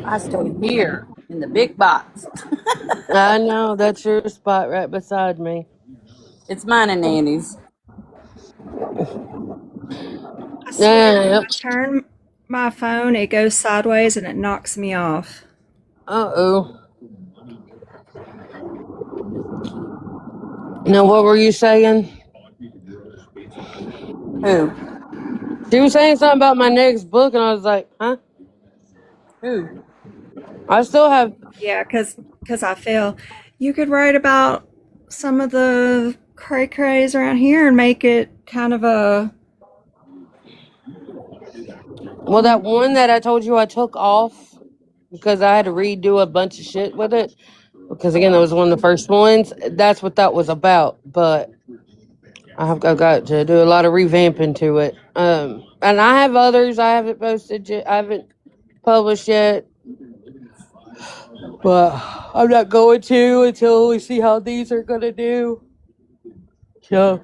I stay here in the big box. I know that's your spot right beside me. It's mine and Nanny's. I swear, when Yeah. I turn my phone, it goes sideways and it knocks me off. Uh-oh. Now, what were you saying? Who? She was saying something about my next book, and I was like, huh? Who? I still have. Yeah, because I feel you could write about some of the cray crays around here and make it kind of a. Well, that one that I told you I took off because I had to redo a bunch of shit with it. Because, again, that was one of the first ones. That's what that was about. But I've got to do a lot of revamping to it. And I have others I haven't posted yet. I haven't published yet. But I'm not going to until we see how these are going to do. So,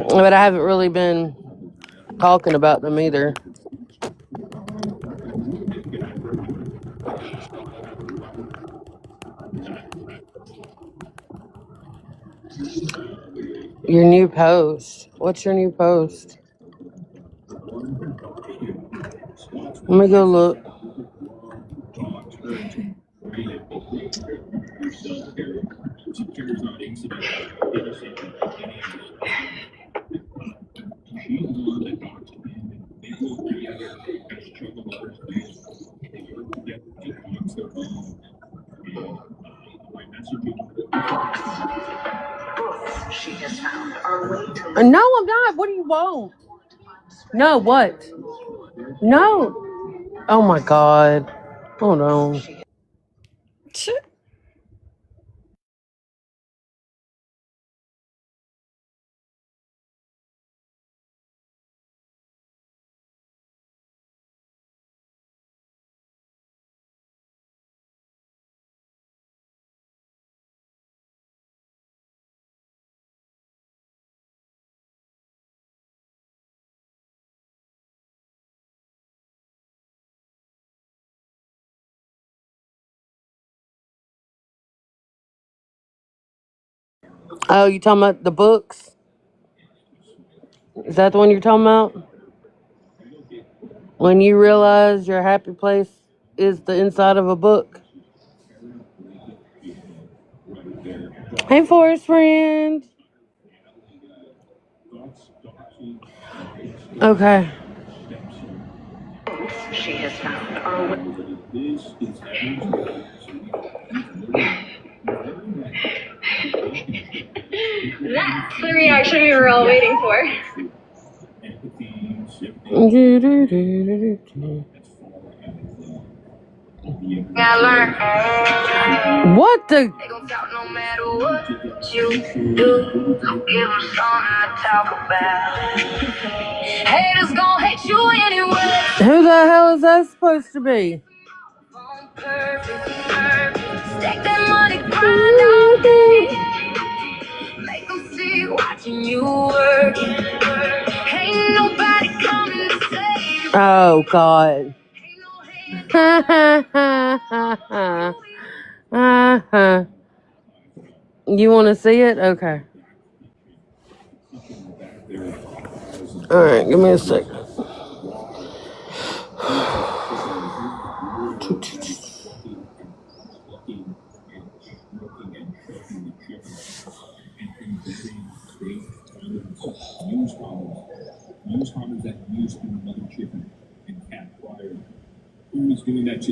but I haven't really been talking about them either. Your new post. What's your new post? Let me go look. No, I'm not. What do you want? No, what? No. Oh my God. Hold on. Oh, you talking about the books? Is that the one you're talking about? When you realize your happy place is the inside of a book. Hey, Forest Friend. Okay. That's the reaction we were all waiting for. What the? They gon' talk no matter what you do. Don't give them something to talk about. Haters gon' hate you anyway. Who the hell is that supposed to be? Perfect. Stack that money, grind all day. Make them see watching you work. Ain't nobody coming to save you. Oh God. Ain't no hand You want to see it? Okay. All right, give me a second.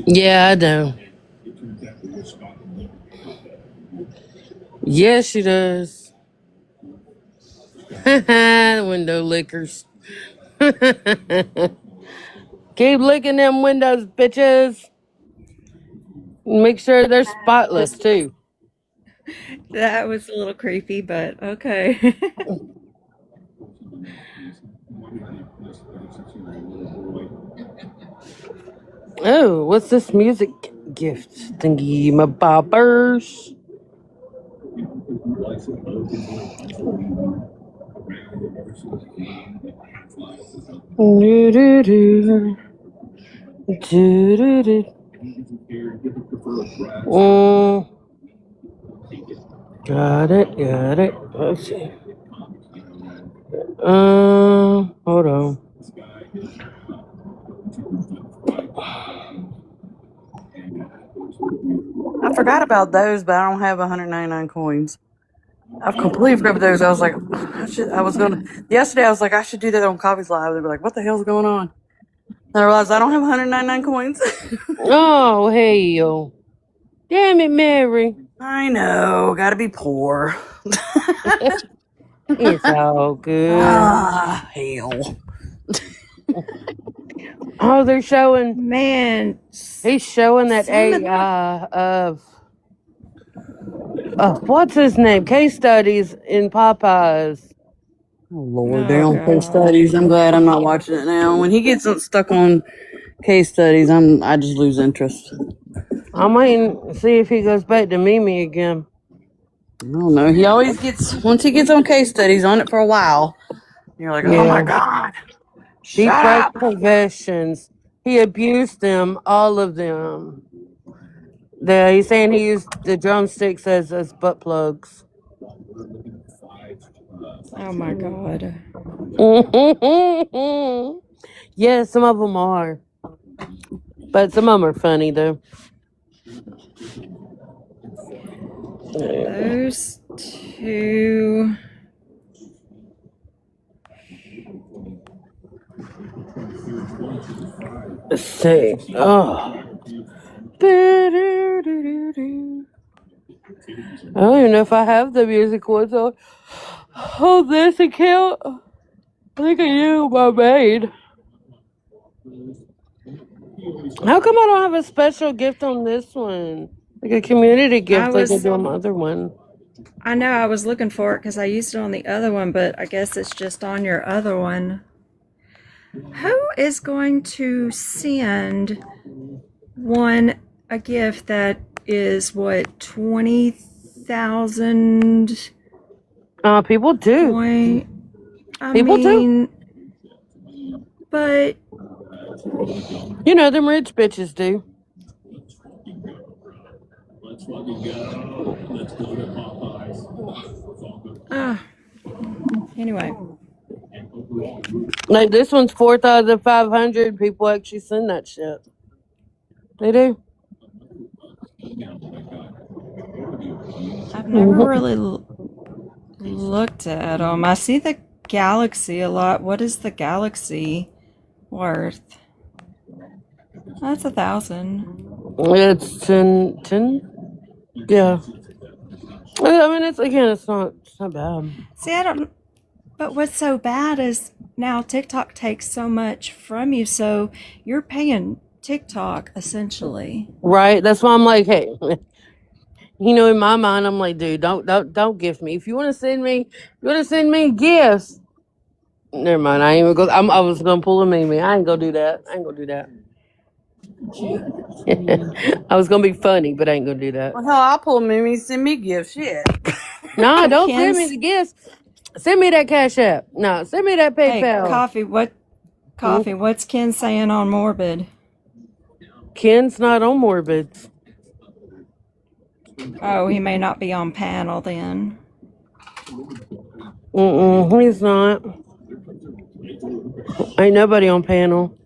Yeah, I know. Yes, she does. Window lickers. Keep licking them windows, bitches. Make sure they're spotless too. That was a little creepy, but okay. Oh, what's this music gift thingy, my boppers? Do-do-do. Do-do-do. Mm, got it. Let's see. Hold on. I forgot about those, but I don't have 199 coins. I've completely forgot about those. I was like, yesterday I was like, I should do that on Coffee's Live. They'd be like, what the hell's going on? And I realized I don't have 199 coins. Oh, hell. Damn it, Mary. I know. Gotta be poor. It's all good. Ah, hell. Oh, they're showing. Man, He's showing that some of- AI of what's his name? Case studies in Popeyes. Oh, Lord, Oh, they're on case God. studies. I'm glad I'm not watching it now. When he gets stuck on case studies, I just lose interest. I'm waiting to see if he goes back to Mimi again. I don't know. He always gets, once he gets on case studies, on it for a while. You're like, oh my Yeah. God. Deep Shut fried up. confessions. He abused them, all of them. He's saying he used the drumsticks as butt plugs. Oh my God. Yeah, some of them are. But some of them are funny, though. Those two. Let's see. Oh. I don't even know if I have the music ones on this account. I think I do, my maid. How come I don't have a special gift on this one? Like a community gift like I do on my other one. I know I was looking for it because I used it on the other one, but I guess it's just on your other one. Who is going to send a gift that is what, 20,000 People do. point? People do. But You know, them rich bitches do. anyway, Like this one's 4,500. People actually send that shit. They do. I've never really looked at them. I see the Galaxy a lot. What is the Galaxy worth? That's 1,000. It's 10. Yeah. I mean, it's not bad. See, I don't. But what's so bad is now TikTok takes so much from you, so you're paying TikTok essentially. Right? That's why I'm like, hey, in my mind, I'm like, dude, don't gift me. If you want to send me gifts. Never mind. I ain't even go. I was gonna pull a Mimi. I ain't gonna do that. I was gonna be funny, but I ain't gonna do that. Well, hell, I'll pull Mimi, send me gifts. Shit. Nah, don't send Ken's- me the gifts. Send me that Cash App. No, send me that Hey, PayPal. Coffee, what's Ken saying on Morbid? Ken's not on Morbid. Oh, he may not be on panel then. He's not. Ain't nobody on panel.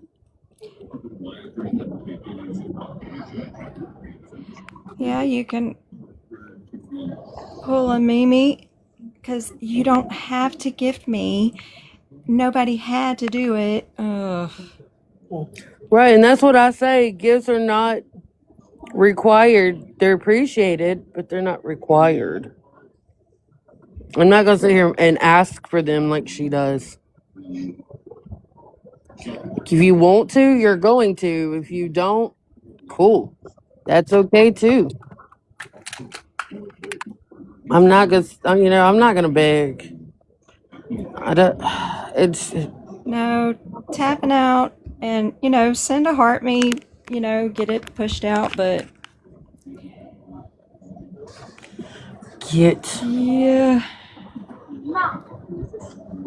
Yeah, you can pull a Mimi because you don't have to gift me. Nobody had to do it. Ugh. Right, and that's what I say. Gifts are not required. They're appreciated, but they're not required. I'm not gonna sit here and ask for them like she does. If you want to, you're going to. If you don't, cool. That's okay too. I'm not gonna beg. I don't. It's No, tapping out and, send a heart me, get it pushed out, but get yeah.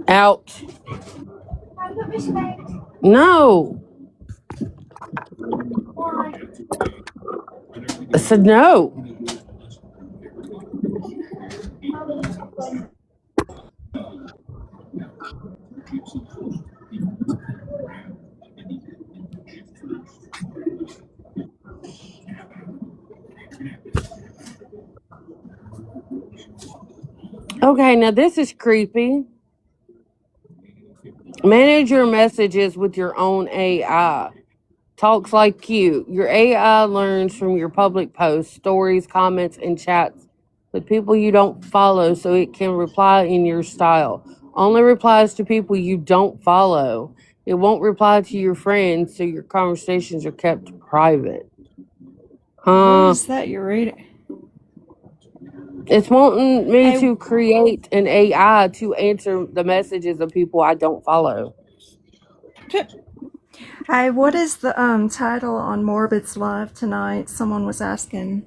out. No. I said no. Okay, now this is creepy. Manage your messages with your own AI. Talks like you. Your AI learns from your public posts, stories, comments, and chats with people you don't follow so it can reply in your style. Only replies to people you don't follow. It won't reply to your friends, so your conversations are kept private. What is that you're reading? It's wanting me Hey, to create an AI to answer the messages of people I don't follow. hey, what is the title on Morbid's Live tonight? Someone was asking.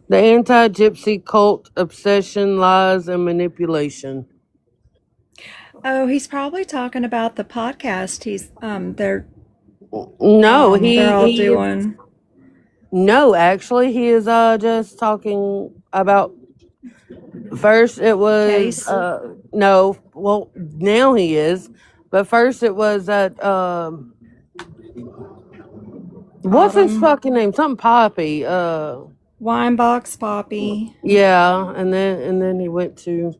The anti-gypsy cult obsession, lies, and manipulation. Oh, he's probably talking about the podcast. They're No, they're all he is, doing. no, actually, he is just talking about. First, it was Case no. Well, now he is, but first it was that what's his Autumn, fucking name? Something Poppy. Winebox Poppy. Yeah, and then he went to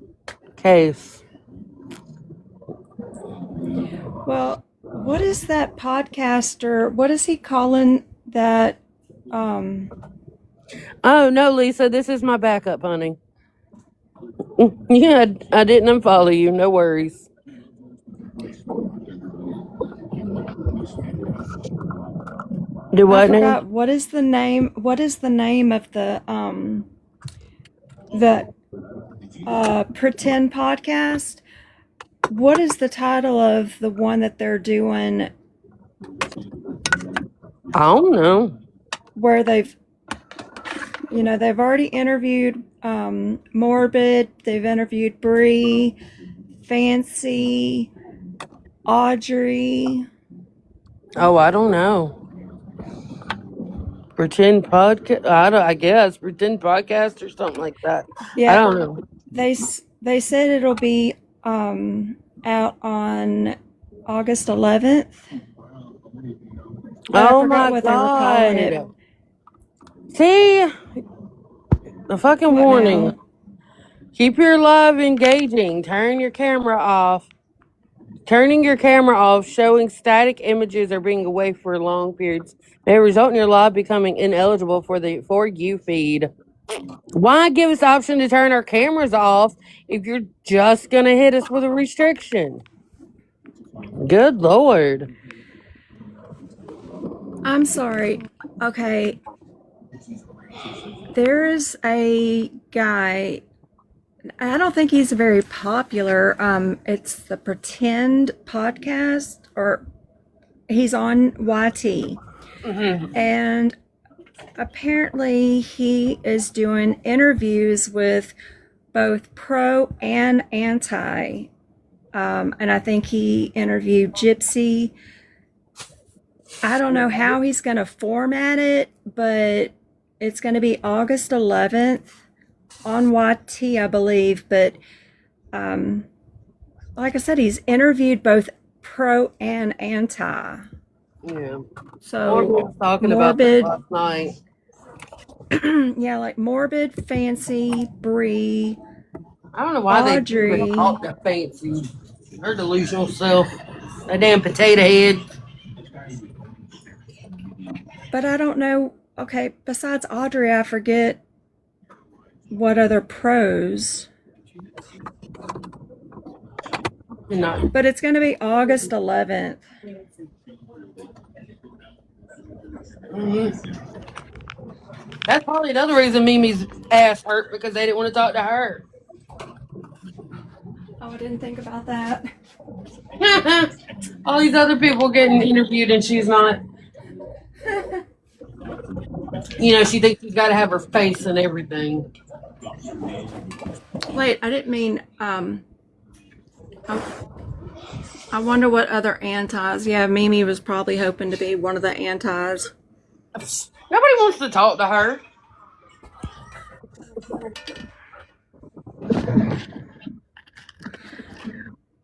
Case. Well, what is that podcaster? What is he calling that? Oh no, Lisa, this is my backup, honey. Yeah, I didn't unfollow you. No worries. Do I what now? forgot what is the name. What is the name of the pretend podcast? What is the title of the one that they're doing I don't know. where they've already interviewed Morbid, they've interviewed Bree, Fancy, Audrey. Oh, I don't know. Pretend podcast. I guess pretend podcast or something like that. I Yeah, don't know. they said it'll be out on August 11th. But I Oh forgot my what they were calling it. god. See the fucking What warning. now? Keep your live engaging. Turn your camera off. Turning your camera off, showing static images, or being away for long periods may result in your live becoming ineligible for the For You feed. Why give us the option to turn our cameras off if you're just gonna hit us with a restriction? Good lord. I'm sorry. Okay. There's a guy, I don't think he's very popular. It's the Pretend podcast, or he's on YT. And apparently he is doing interviews with both pro and anti. And I think he interviewed Gypsy. I don't know how he's going to format it, but it's going to be August 11th on YT, I believe. But like I said, he's interviewed both pro and anti. Yeah. So Morbid was talking about that last night. Yeah, like Morbid, Fancy, Bree, I don't know why Audrey. they call that fancy. Her delusional self. That damn potato head. But I don't know. Okay, besides Audrey, I forget what other pros. No. But it's going to be August 11th. That's probably another reason Mimi's ass hurt, because they didn't want to talk to her. Oh, I didn't think about that. All these other people getting interviewed and she's not. You know, she thinks she's got to have her face and everything. Wait, I didn't mean. I wonder what other antis. Yeah, Mimi was probably hoping to be one of the antis. Nobody wants to talk to her.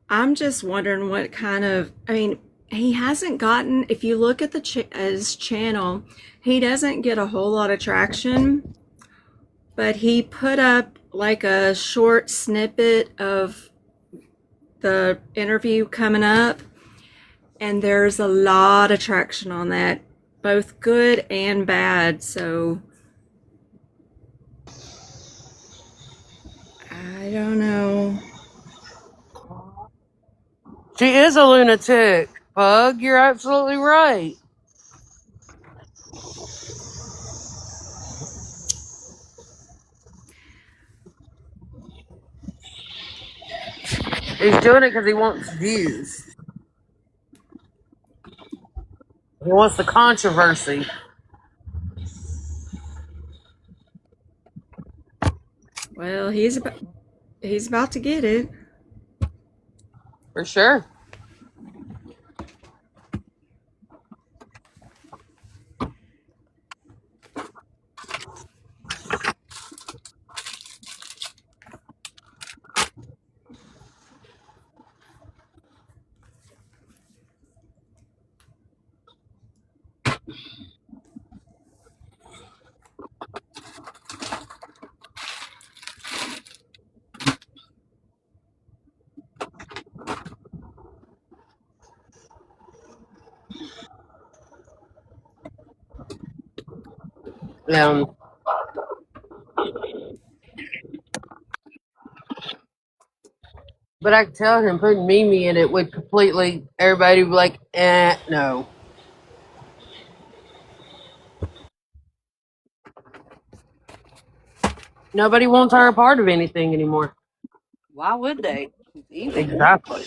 I'm just wondering what kind of. I mean, he hasn't gotten. If you look at his channel, he doesn't get a whole lot of traction. But he put up like a short snippet of the interview coming up, and there's a lot of traction on that, both good and bad. So I don't know. She is a lunatic. Pug, you're absolutely right. He's doing it because he wants views. He wants the controversy. Well, he's about to get it. For sure. Um, but I could tell him putting Mimi in it would completely, everybody would be like, no. Nobody wants her a part of anything anymore. Why would they? It's evil. Exactly.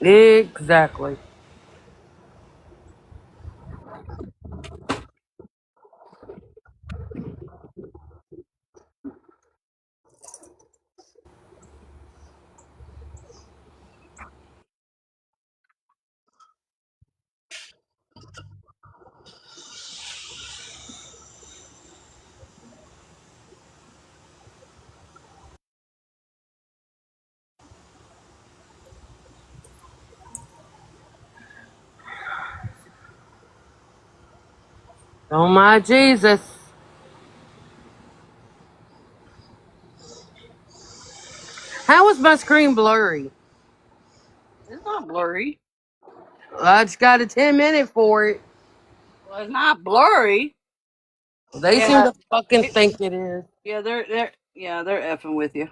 Exactly. Oh my Jesus. How was my screen blurry? It's not blurry. I just got a 10-minute for it. Well, it's not blurry. They seem Yeah, to fucking think it is. yeah, they're effing with you.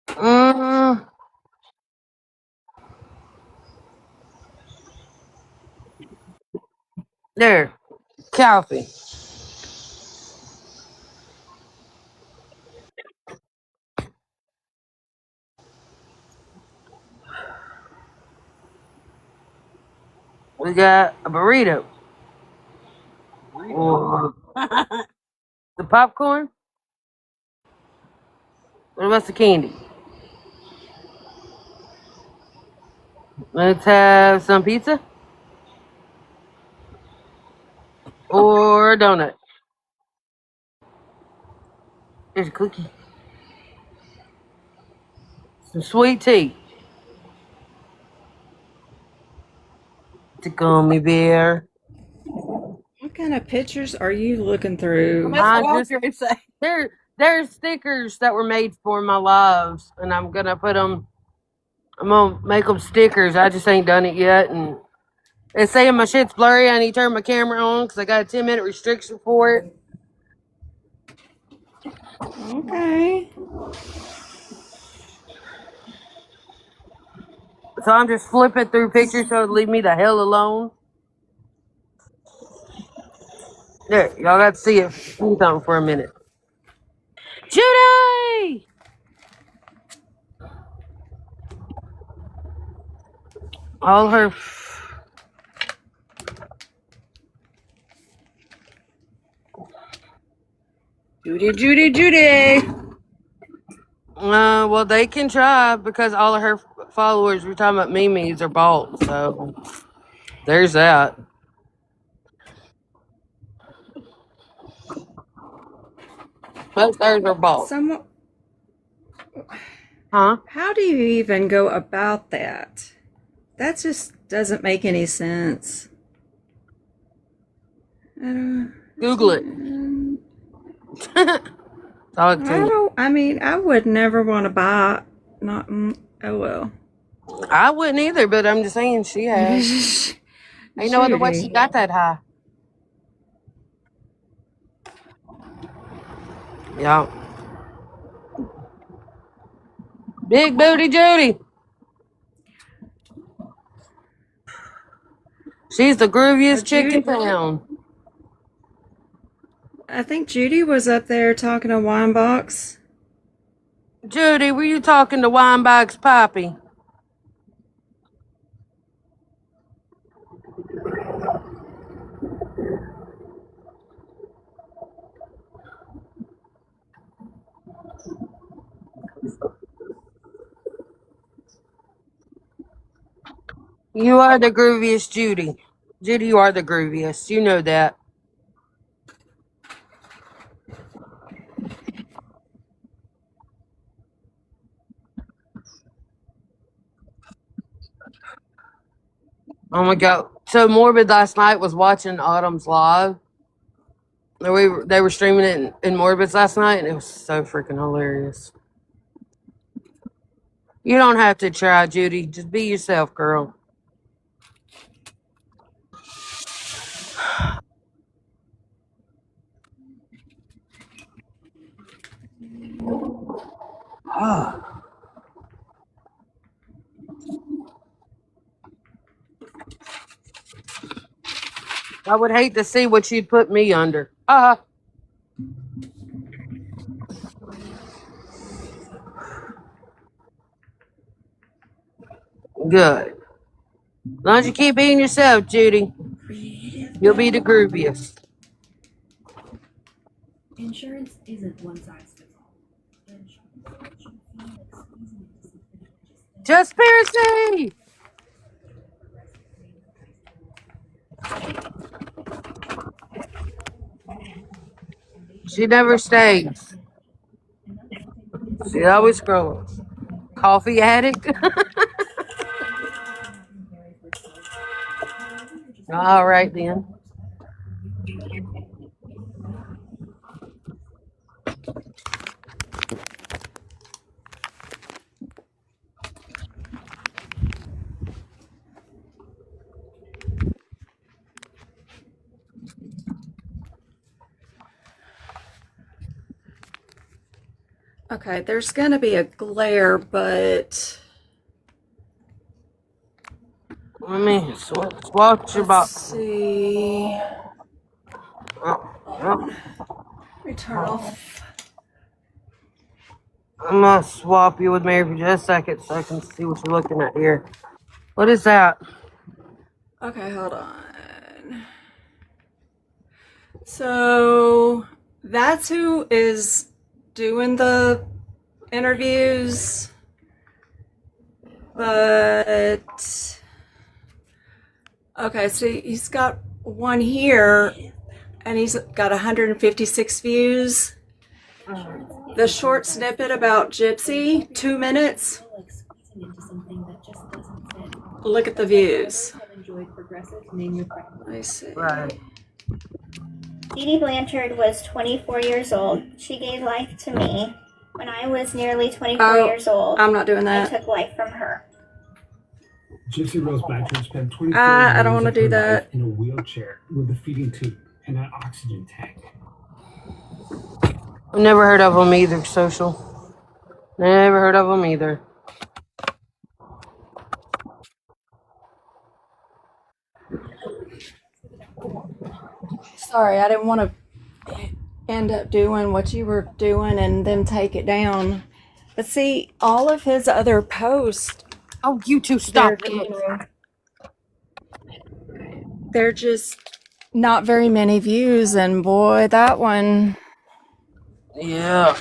Mm, there. Coffee. We got a burrito. Or the popcorn. What about the candy? Let's have some pizza or a donut. Here's a cookie. Some sweet tea. It's a gummy bear. What kind of pictures are you looking Well, through? that's what I was Just going to say. there's stickers that were made for my lives, and I'm gonna put them. I'm gonna make them stickers. I just ain't done it yet, and it's saying my shit's blurry. I need to turn my camera on because I got a 10-minute restriction for it. Okay. So I'm just flipping through pictures so it'll leave me the hell alone. There, y'all got to see it. See something for a minute. Judy! All her. Judy. Well, they can try because all of her followers, we're talking about Mimi's, are bought. So there's that. Most hers are bought. Someone, Huh? how do you even go about that? That just doesn't make any sense. Google it. Talk to me. I mean, I would never want to buy. Not. Oh well. I wouldn't either, but I'm just saying she has. Ain't no other way she got that high. Yeah. Big booty Judy. She's the grooviest chick in town. I think Judy was up there talking to Winebox. Judy, were you talking to Winebox Poppy? You are the grooviest, Judy. Judy, you are the grooviest. You know that. Oh my god! So Morbid last night was watching Autumn's live. They were streaming it in Morbid's last night, and it was so freaking hilarious. You don't have to try, Judy. Just be yourself, girl. I would hate to see what you'd put me under. Good. As long as you keep being yourself, Judy, you'll be the grooviest. Insurance isn't one size fits all. Just Piercy! She never stays. She always scrolls. Coffee addict? All right, then. Okay, there's gonna be a glare, but Let me swatch your let's box. see. Oh. Let me turn off. I'm gonna swap you with Mary for just a second so I can see what you're looking at here. What is that? Okay, hold on. So that's who is doing the interviews, but okay, so he's got one here and he's got 156 views. The short snippet about Gypsy, 2 minutes. Look at the views. I see. Right. Dee Dee Blanchard was 24 years old. She gave life to me. When I was nearly 24 years old, I'm not doing I that. took life from her. Gypsy Rose Blanchard spent 24 I years don't want to of do her that. life in a wheelchair with a feeding tube and an oxygen tank. I've never heard of them either, Social. Never heard of them either. Sorry, I didn't want to end up doing what you were doing and then take it down. But see, all of his other posts, Oh, you two stop they're just not very many views. And boy, that one, Yeah.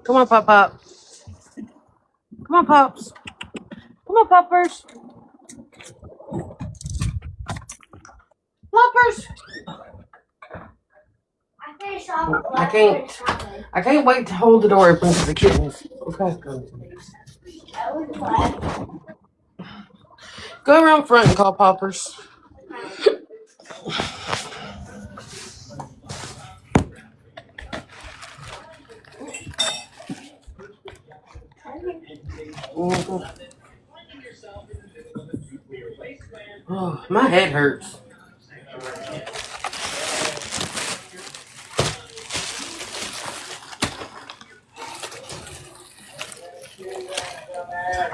Come on, Pop Pop. Come on, Pops. Come on, Poppers. Poppers. I can't wait to hold the door open for the kittens. Okay. Go around front and call Poppers. Mhm. Oh, my head hurts.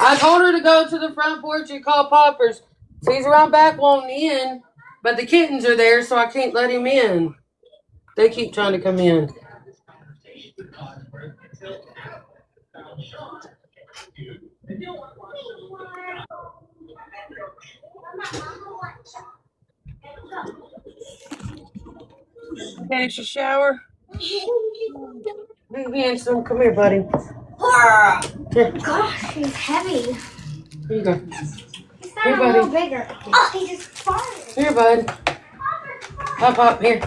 I told her to go to the front porch and call Poppers. So he's around back wanting in, but the kittens are there, so I can't let him in. They keep trying to come in. Finish your shower. Hey, handsome. Come here, buddy. Here. Gosh, he's heavy. Here you go. He's Here, not a buddy. little bigger. Oh, he just farted. Here, bud. Pop, up here.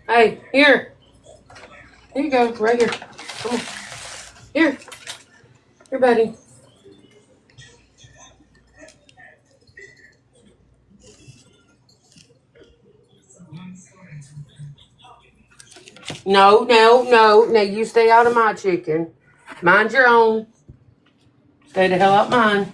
Hey, here. Here you go. Right here. Come on. Here. Here, buddy. No, no, no. Now you stay out of my chicken. Mind your own. Stay the hell out mine.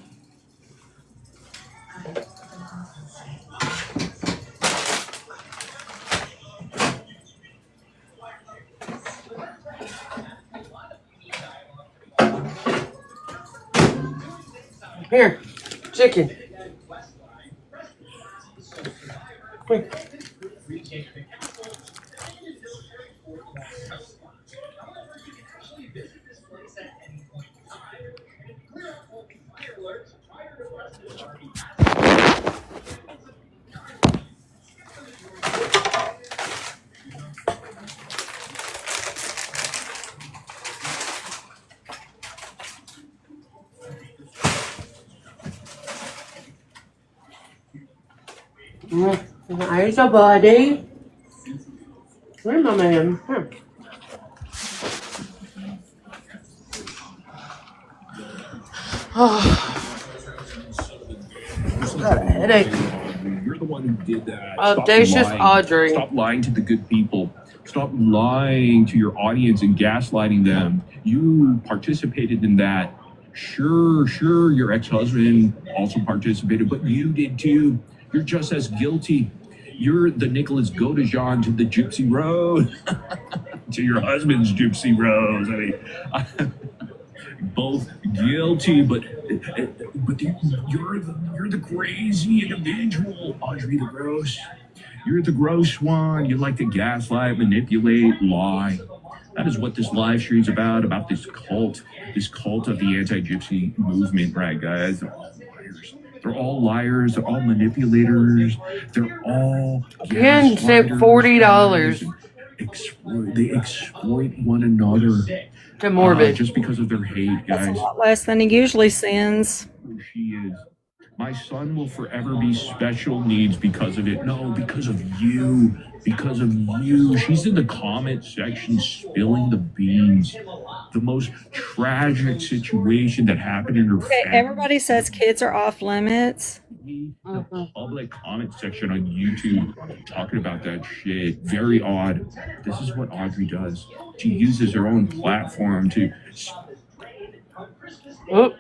Here, chicken. Here. There's a buddy. Where's my man? Here. Got a headache. You're the one who did that. Audacious Audrey. Stop lying to the good people. Stop lying to your audience and gaslighting them. You participated in that. Sure, your ex-husband also participated, but you did too. You're just as guilty. You're the Nicholas Godejean to the Gypsy Rose. To your husband's Gypsy Rose. I mean, both guilty, but you're the crazy individual, Audrey the Gross. You're the gross one. You like to gaslight, manipulate, lie. That is what this live stream's about this cult of the anti-gypsy movement, right, guys? They're all liars. They're all manipulators. They're all Again, sent $40. They exploit one another. To Morbid. Just because of their hate, guys. That's a lot less than he usually sends. She is. My son will forever be special needs because of it. No, because of you. Because of you. She's in the comment section spilling the beans. The most tragic situation that happened in her Okay, family. everybody says kids are off limits. The public comment section on YouTube talking about that shit. Very odd. This is what Audrey does. She uses her own platform to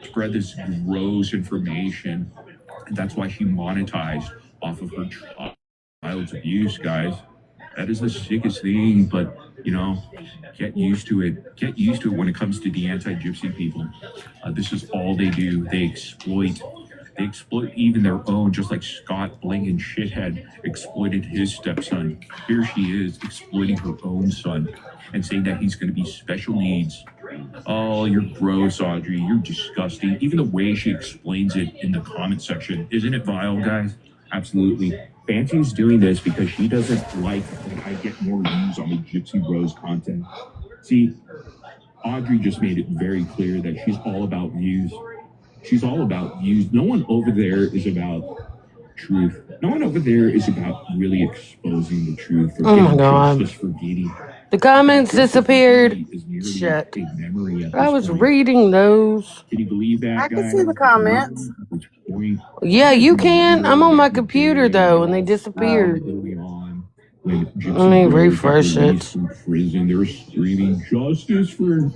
spread this gross information. And that's why she monetized off of her child's abuse, guys. That is the sickest thing, but, get used to it. Get used to it when it comes to the anti-gypsy people. This is all they do. They exploit. They exploit even their own, just like Scott Blinken shithead exploited his stepson. Here she is exploiting her own son and saying that he's going to be special needs. Oh, you're gross, Audrey. You're disgusting. Even the way she explains it in the comment section. Isn't it vile, guys? Absolutely. Fancy's doing this because she doesn't like that I get more views on the Gypsy Rose content. See, Audrey just made it very clear that she's all about views. She's all about views. No one over there is about truth. No one over there is about really exposing the truth or Oh my getting God. justice for Diddy. The comments Justice for disappeared. Diddy is merely Shit. a memory at I this was point. reading those. Can you believe that, I can guys? see the comments. At this point, Yeah, you can. I'm on my every computer day, though, and they Oh. disappeared. early on, when Let me Gypsy Rose got refresh released it. from prison, they were screaming justice for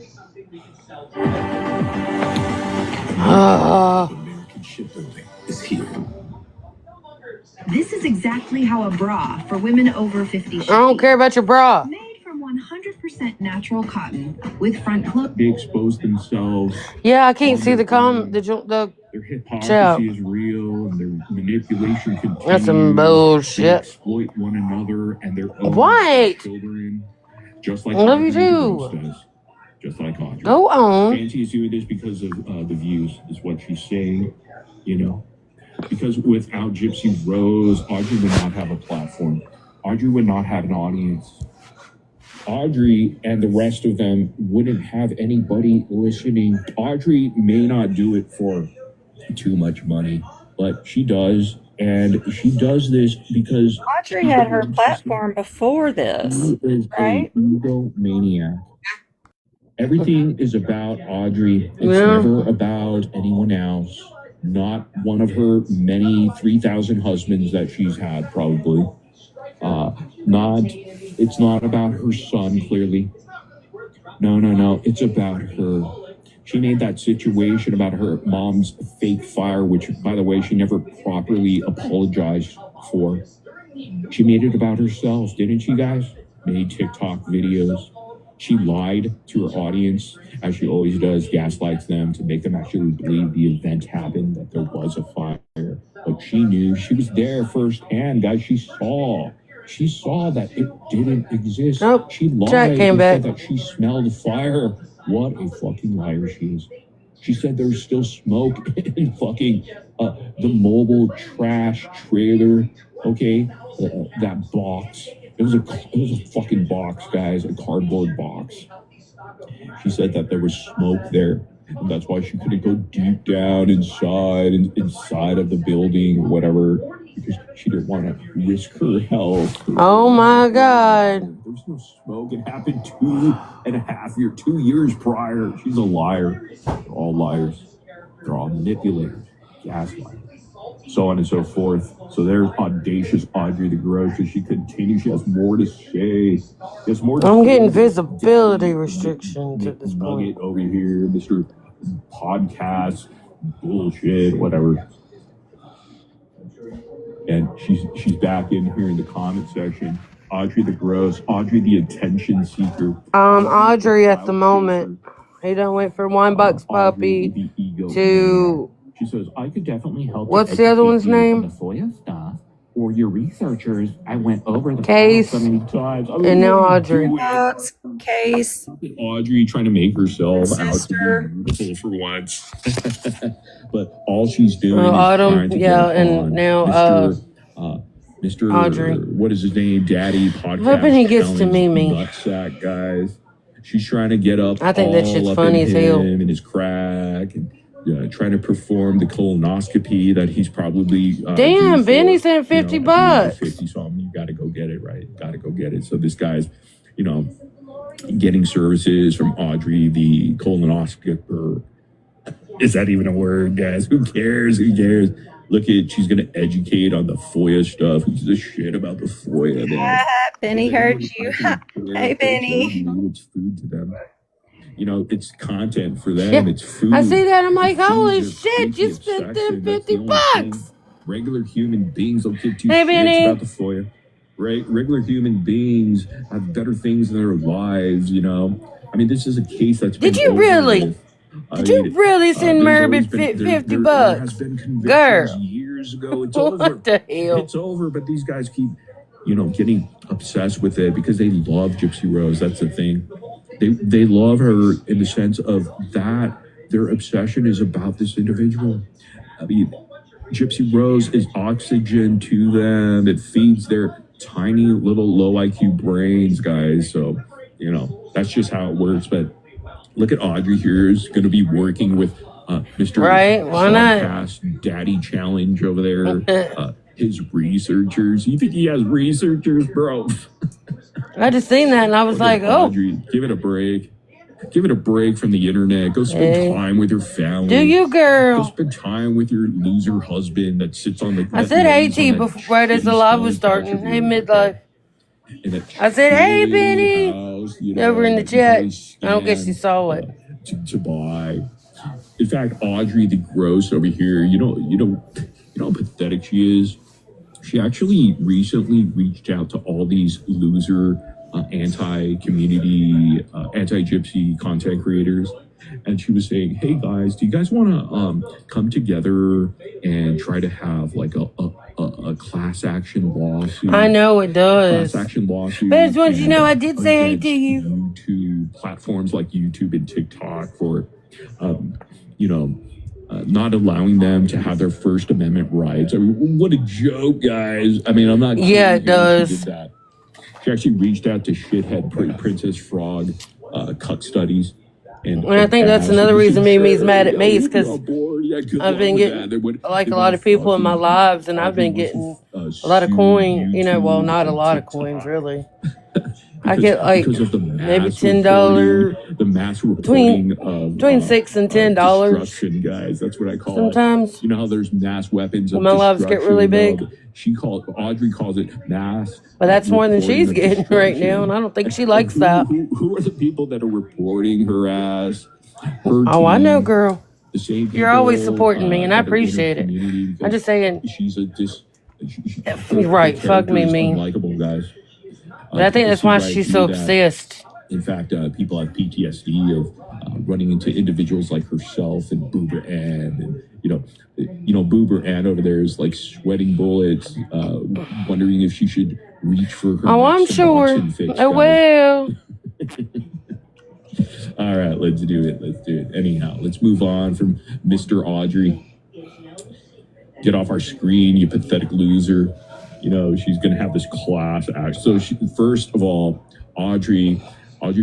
American shipbuilding is here. This is exactly how a bra for women over 50 I should don't be. care about your bra. Made from 100% natural cotton with front close. they expose themselves. Yeah, I can't on see their the own. the Their hypocrisy chat. is real, and their manipulation continues. That's some They bullshit. exploit one another and their own What? children, just like I love you Audrey DeRose too. does. Just like Audrey. Go on. Fancy is doing this because of the views, is what she's saying. You know, because without Gypsy Rose, Audrey would not have a platform. Audrey would not have an audience. Audrey and the rest of them wouldn't have anybody listening. Audrey may not do it for too much money, but she does. And she does this because Audrey had her platform before this, she is right? an egomaniac. Everything is about Audrey. It's Yeah. never about anyone else. Not one of her many 3,000 husbands that she's had, probably. It's not about her son, clearly. No. It's about her. She made that situation about her mom's fake fire, which, by the way, she never properly apologized for. She made it about herself, didn't she, guys? Made TikTok videos. She lied to her audience, as she always does, gaslights them to make them actually believe the event happened, that there was a fire. But she knew. She was there firsthand, guys. She saw that it didn't exist. Nope. She lied Chat came and back. said that she smelled fire. What a fucking liar she is. She said there's still smoke in fucking the mobile trash trailer. Okay, that box. It was a fucking box, guys, a cardboard box. She said that there was smoke there, and that's why she couldn't go deep down inside of the building or whatever, because she didn't want to risk her health. Oh my God. There was no smoke. It happened 2 years prior. She's a liar. They're all liars. They're all manipulators, gaslighters, so on and so forth. So there's audacious Audrey DeRose. She continues. She has more to say. There's more to I'm say. getting visibility restrictions at this Nugget point. over here, Mr. Podcast, bullshit, whatever. And she's back in here in the comment section. Audrey DeRose, Audrey the attention seeker. Audrey at the moment. He done went from $1 Audrey puppy the ego to She says, I could definitely help. What's to the other educate one's you on name? The FOIA stuff or your researchers. I went over the Case. file so many times. I mean, And now what are you Audrey. doing? Box, Case, Audrey trying to make herself out to sister. be beautiful for once. But all she's doing is Autumn, trying to yeah, get and on now Mr. Audrey. What is his name? Daddy podcast. Hoping he gets to challenge Mimi. Nutsack, guys. She's trying to get up. I think that all shit's up funny in as hell. him and his crack, and trying to perform the colonoscopy that he's probably. Damn, due Benny for, said you know, $50 at the age of bucks. 50, so you got to go get it, right? Got to go get it. So this guy's, getting services from Audrey, the colonoscopy. Is that even a word, guys? Who cares? Who cares? Look at, she's going to educate on the FOIA stuff. Who's the shit about the FOIA, man? Benny heard you. Hey, Benny. It's food to them. It's content for them. Yeah, It's food. I see that. I'm like, It feeds holy their shit, you creepy spent obsession. them That's the only thing. $50. Regular human beings don't give two Hey, shits Benny. about the FOIA. Right? Regular human beings have better things in their lives, I mean, this is a case that's been Did you over really? with. Did you really send There's Merbit always been- there- $50 there has bucks? been convictions Girl. years ago. It's over. What the hell? It's over, but these guys keep, getting obsessed with it because they love Gypsy Rose. That's the thing. They love her in the sense of that their obsession is about this individual. I mean, Gypsy Rose is oxygen to them. It feeds their tiny little low IQ brains, guys. So, that's just how it works. But look at Audrey here is going to be working with Mr. Right? Why not? Podcast Daddy Challenge over there. His researchers. You think he has researchers, bro? I just seen that and I was like, oh. Audrey, give it a break. Give it a break from the internet. Go spend time with your family. Do you, girl? Go spend time with your loser husband that sits on the. I said hey to you before, right as the live was starting. Hey, midlife. I said, hey, Benny. Over in the chat. I don't guess you saw it. To buy. In fact, Audrey the Gross over here, you know how pathetic she is? She actually recently reached out to all these loser anti-community, anti-gypsy content creators. And she was saying, hey guys, do you guys want to come together and try to have like a class action lawsuit? I know it does. Class action lawsuit. But I just wanted you to know I did say hey to you. YouTube platforms like YouTube and TikTok for, not allowing them to have their First Amendment rights. I mean, what a joke, guys. I mean, I'm not. Yeah, it does. She did that. She actually reached out to shithead Princess Frog Cuck Studies. And I think that's another reason Mimi's mad at me is because I've been getting, like a lot of people in my lives, and I've been getting a lot of coin, well, not a lot of coins, really. I get like maybe $10, the mass reporting of between $6 and $10. Destruction, guys. That's what I call sometimes. it. You know how there's mass weapons of my lives get really big. Audrey calls it mass. But that's more than she's getting right now, and I don't think she likes that. Who are the people that are reporting her ass? I know, girl. The same people, you're always supporting me, and I appreciate it. I'm just saying. She's right. Fuck me, mean. Unlikable, guys. But I think that's why she's so obsessed. In fact, people have PTSD of running into individuals like herself and Boober Ann, and Boober Ann over there is like sweating bullets, wondering if she should reach for her. Oh, I'm sure. I will. All right, let's do it. Anyhow, let's move on from Mr. Audrey. Get off our screen, you pathetic loser. She's going to have this class act. So first of all, Audrey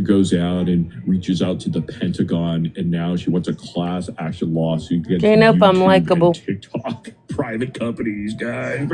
goes out and reaches out to the Pentagon, and now she wants a class action lawsuit against YouTube I'm likable. TikTok private companies, guys.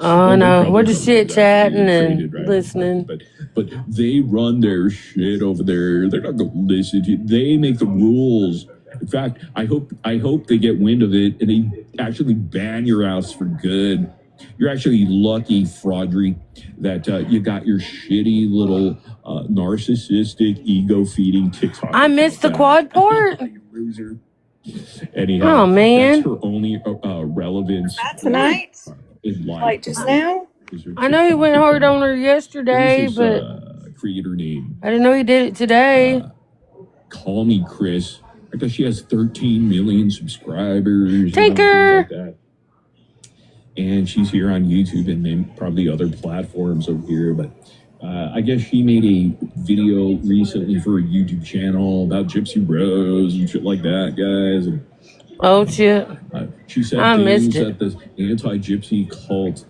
Oh no, we're just chit chatting and listening. But they run their shit over there. They're not going to listen to you. They make the rules. In fact, I hope they get wind of it and they actually ban your ass for good. You're actually lucky, Fraudry, that you got your shitty little narcissistic, ego-feeding TikTok. I missed the quad port. You loser. Anyhow, oh man, that's her only relevance. Not tonight. In life. Like just now. I know he went hard on her yesterday, but creator name. I didn't know he did it today. Call me Chris. I guess she has 13 million subscribers. Tinker. Like that. And she's here on YouTube and then probably other platforms over here. But I guess she made a video recently for a YouTube channel about Gypsy Rose and shit like that, guys. And, oh, shit. She said I things missed it. that the anti-Gypsy cult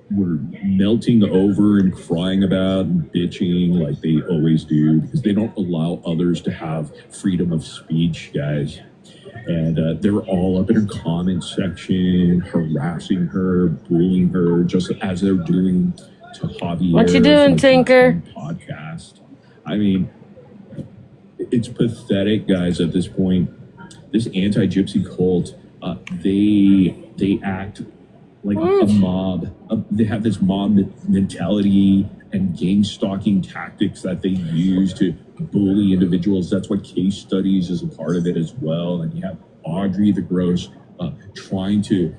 were melting over and crying about and bitching like they always do because they don't allow others to have freedom of speech, guys. And they were all up in her comment section, harassing her, bullying her, just as they're doing to Javier. What you doing, Tinker? Podcast. I mean, it's pathetic, guys. At this point, this anti-Gypsy cult, they act like a mob. They have this mob mentality and gang stalking tactics that they use to bully individuals. That's what case studies is a part of it as well. And you have Audrey the Gross trying to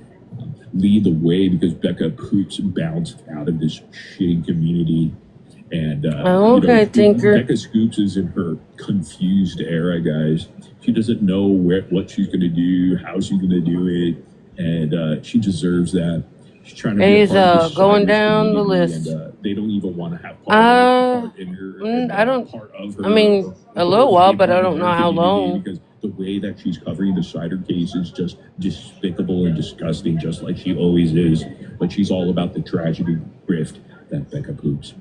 lead the way because Becca Poops bounced out of this shitty community. And Tinker. Becca Scoops is in her confused era, guys. She doesn't know what she's going to do, how she's going to do it, and she deserves that. She's trying to be a part of going down the list. And, they don't even want to have part in her. I don't. Part of her. I mean, a little while, but I don't know how long. Because the way that she's covering the Cider case is just despicable and disgusting, just like she always is. But she's all about the tragedy grift that Becca poops.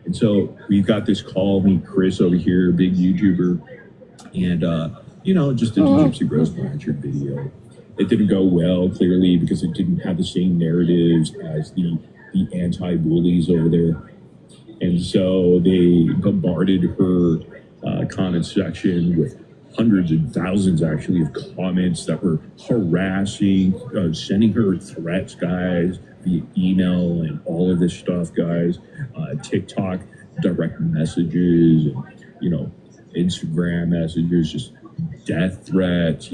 And so we've got this Call Me Chris over here, big YouTuber, and just did the Gypsy Rose Blanchard video. It didn't go well, clearly, because it didn't have the same narratives as the anti-bullies over there. And so they bombarded her comment section with hundreds and thousands, actually, of comments that were harassing, sending her threats, guys, via email and all of this stuff, guys. TikTok direct messages, and, Instagram messages, just death threats,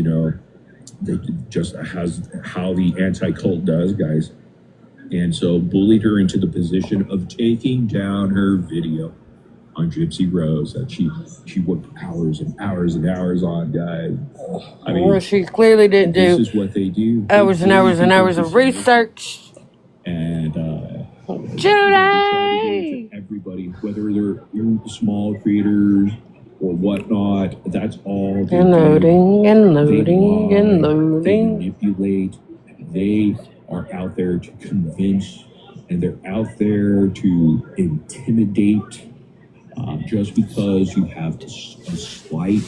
they just has how the anti-cult does, guys. And so bullied her into the position of taking down her video on Gypsy Rose that she worked hours and hours and hours on, guys. I mean, Well, she clearly didn't this do is what they do. hours and hours and hours of research. And Judy! everybody, whether they're small creators or whatnot, that's all they And do. loading, and They loading, lie, and they loading. manipulate, they are out there to convince, and they're out there to intimidate. Just because you have a slight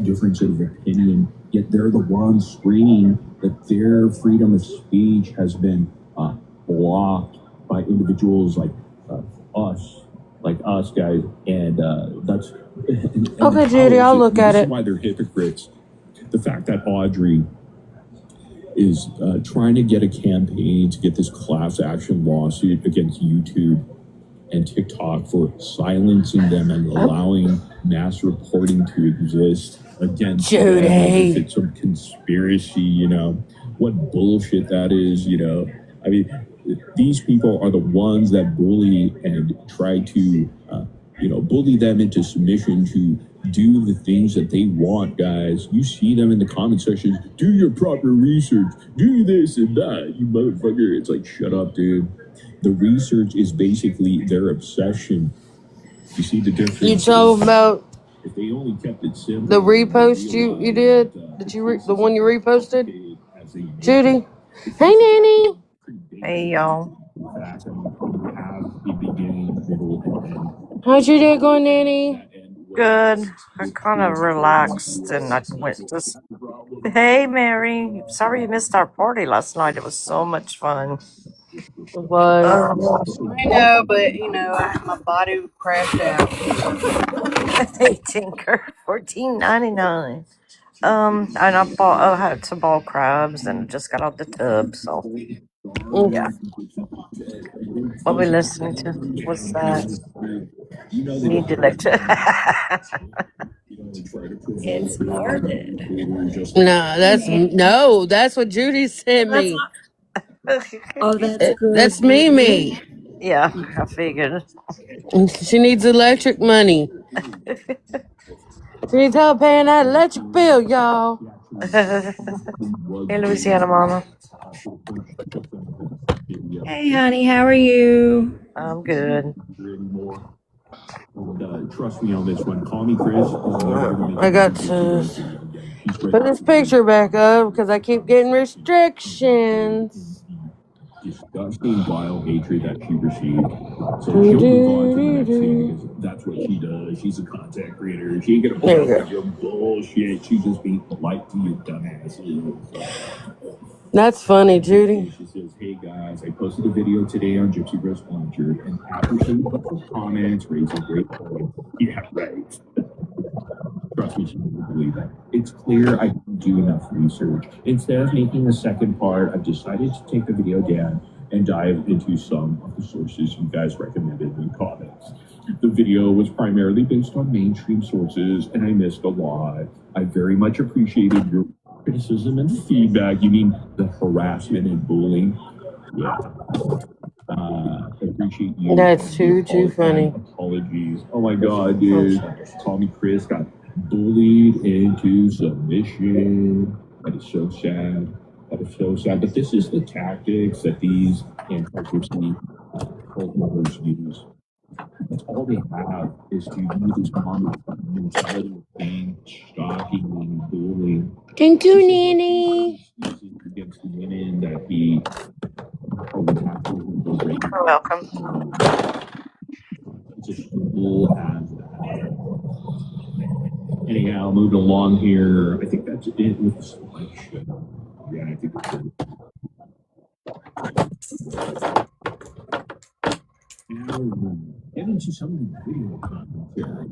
difference of opinion, yet they're the ones screaming that their freedom of speech has been blocked by individuals like us, guys, and that's. Okay, Judy, I'll look at This it. is why they're hypocrites. The fact that Audrey is trying to get a campaign to get this class action lawsuit against YouTube and TikTok for silencing them and allowing mass reporting to exist against Judy. them, as if it's some conspiracy, what bullshit that is, I mean, these people are the ones that bully and try to, bully them into submission to do the things that they want, guys. You see them in the comment sections, do your proper research, do this and that, you motherfucker. It's like, shut up, dude. The research is basically their obsession. You see the difference? You told about If they only kept it simple, the repost you did? Did you the one you reposted? Judy? Hey, Nanny. Hey, y'all. How's your day going, Nanny? Good. I kind of relaxed and I went to. Hey, Mary. Sorry you missed our party last night. It was so much fun. It was. I know, but my body crashed out. Hey, Tinker, $14.99. And I had some ball crabs and just got out the tub. So yeah, what we listening to? What's that? Need to lecture. It's farted. No, that's what Judy sent That's me. not. Oh, that's good. That's Mimi. Yeah, I figured. She needs electric money. She needs help paying that electric bill, y'all. Hey, Louisiana Mama. Hey, honey, how are you? I'm good. Trust me on this one. Call me Chris. I got to put this picture back up because I keep getting restrictions. Disgusting, vile hatred that she received. So she'll move on to the next thing because that's what she does. She's a content creator. She ain't gonna put up with your bullshit. She's just being polite to you, dumbasses. That's funny, Judy. She says, "Hey guys, I posted a video today on Gypsy Rose Blanchard, and after some comments raising great points, yeah, right." Trust me, she doesn't believe that. It's clear I didn't do enough research. Instead of making a second part, I've decided to take the video down and dive into some of the sources you guys recommended in the comments. The video was primarily based on mainstream sources, and I missed a lot. I very much appreciated your criticism and feedback. You mean the harassment and bullying? Yeah. I appreciate you. That's too funny. Apologies. Oh my God, dude. Call me Chris. Got bullied into submission. That is so sad. That is so sad. But this is the tactics that these anti-Gypsy cult members use. That's all they have is to use this common mentality and stalking and bullying. Thank you, Nanny. Against the women that he You're welcome. just bull has that. Anyhow, moving along here. I think that's it with the selection. Yeah, I think it's good. Now we'll get into some of the video content here.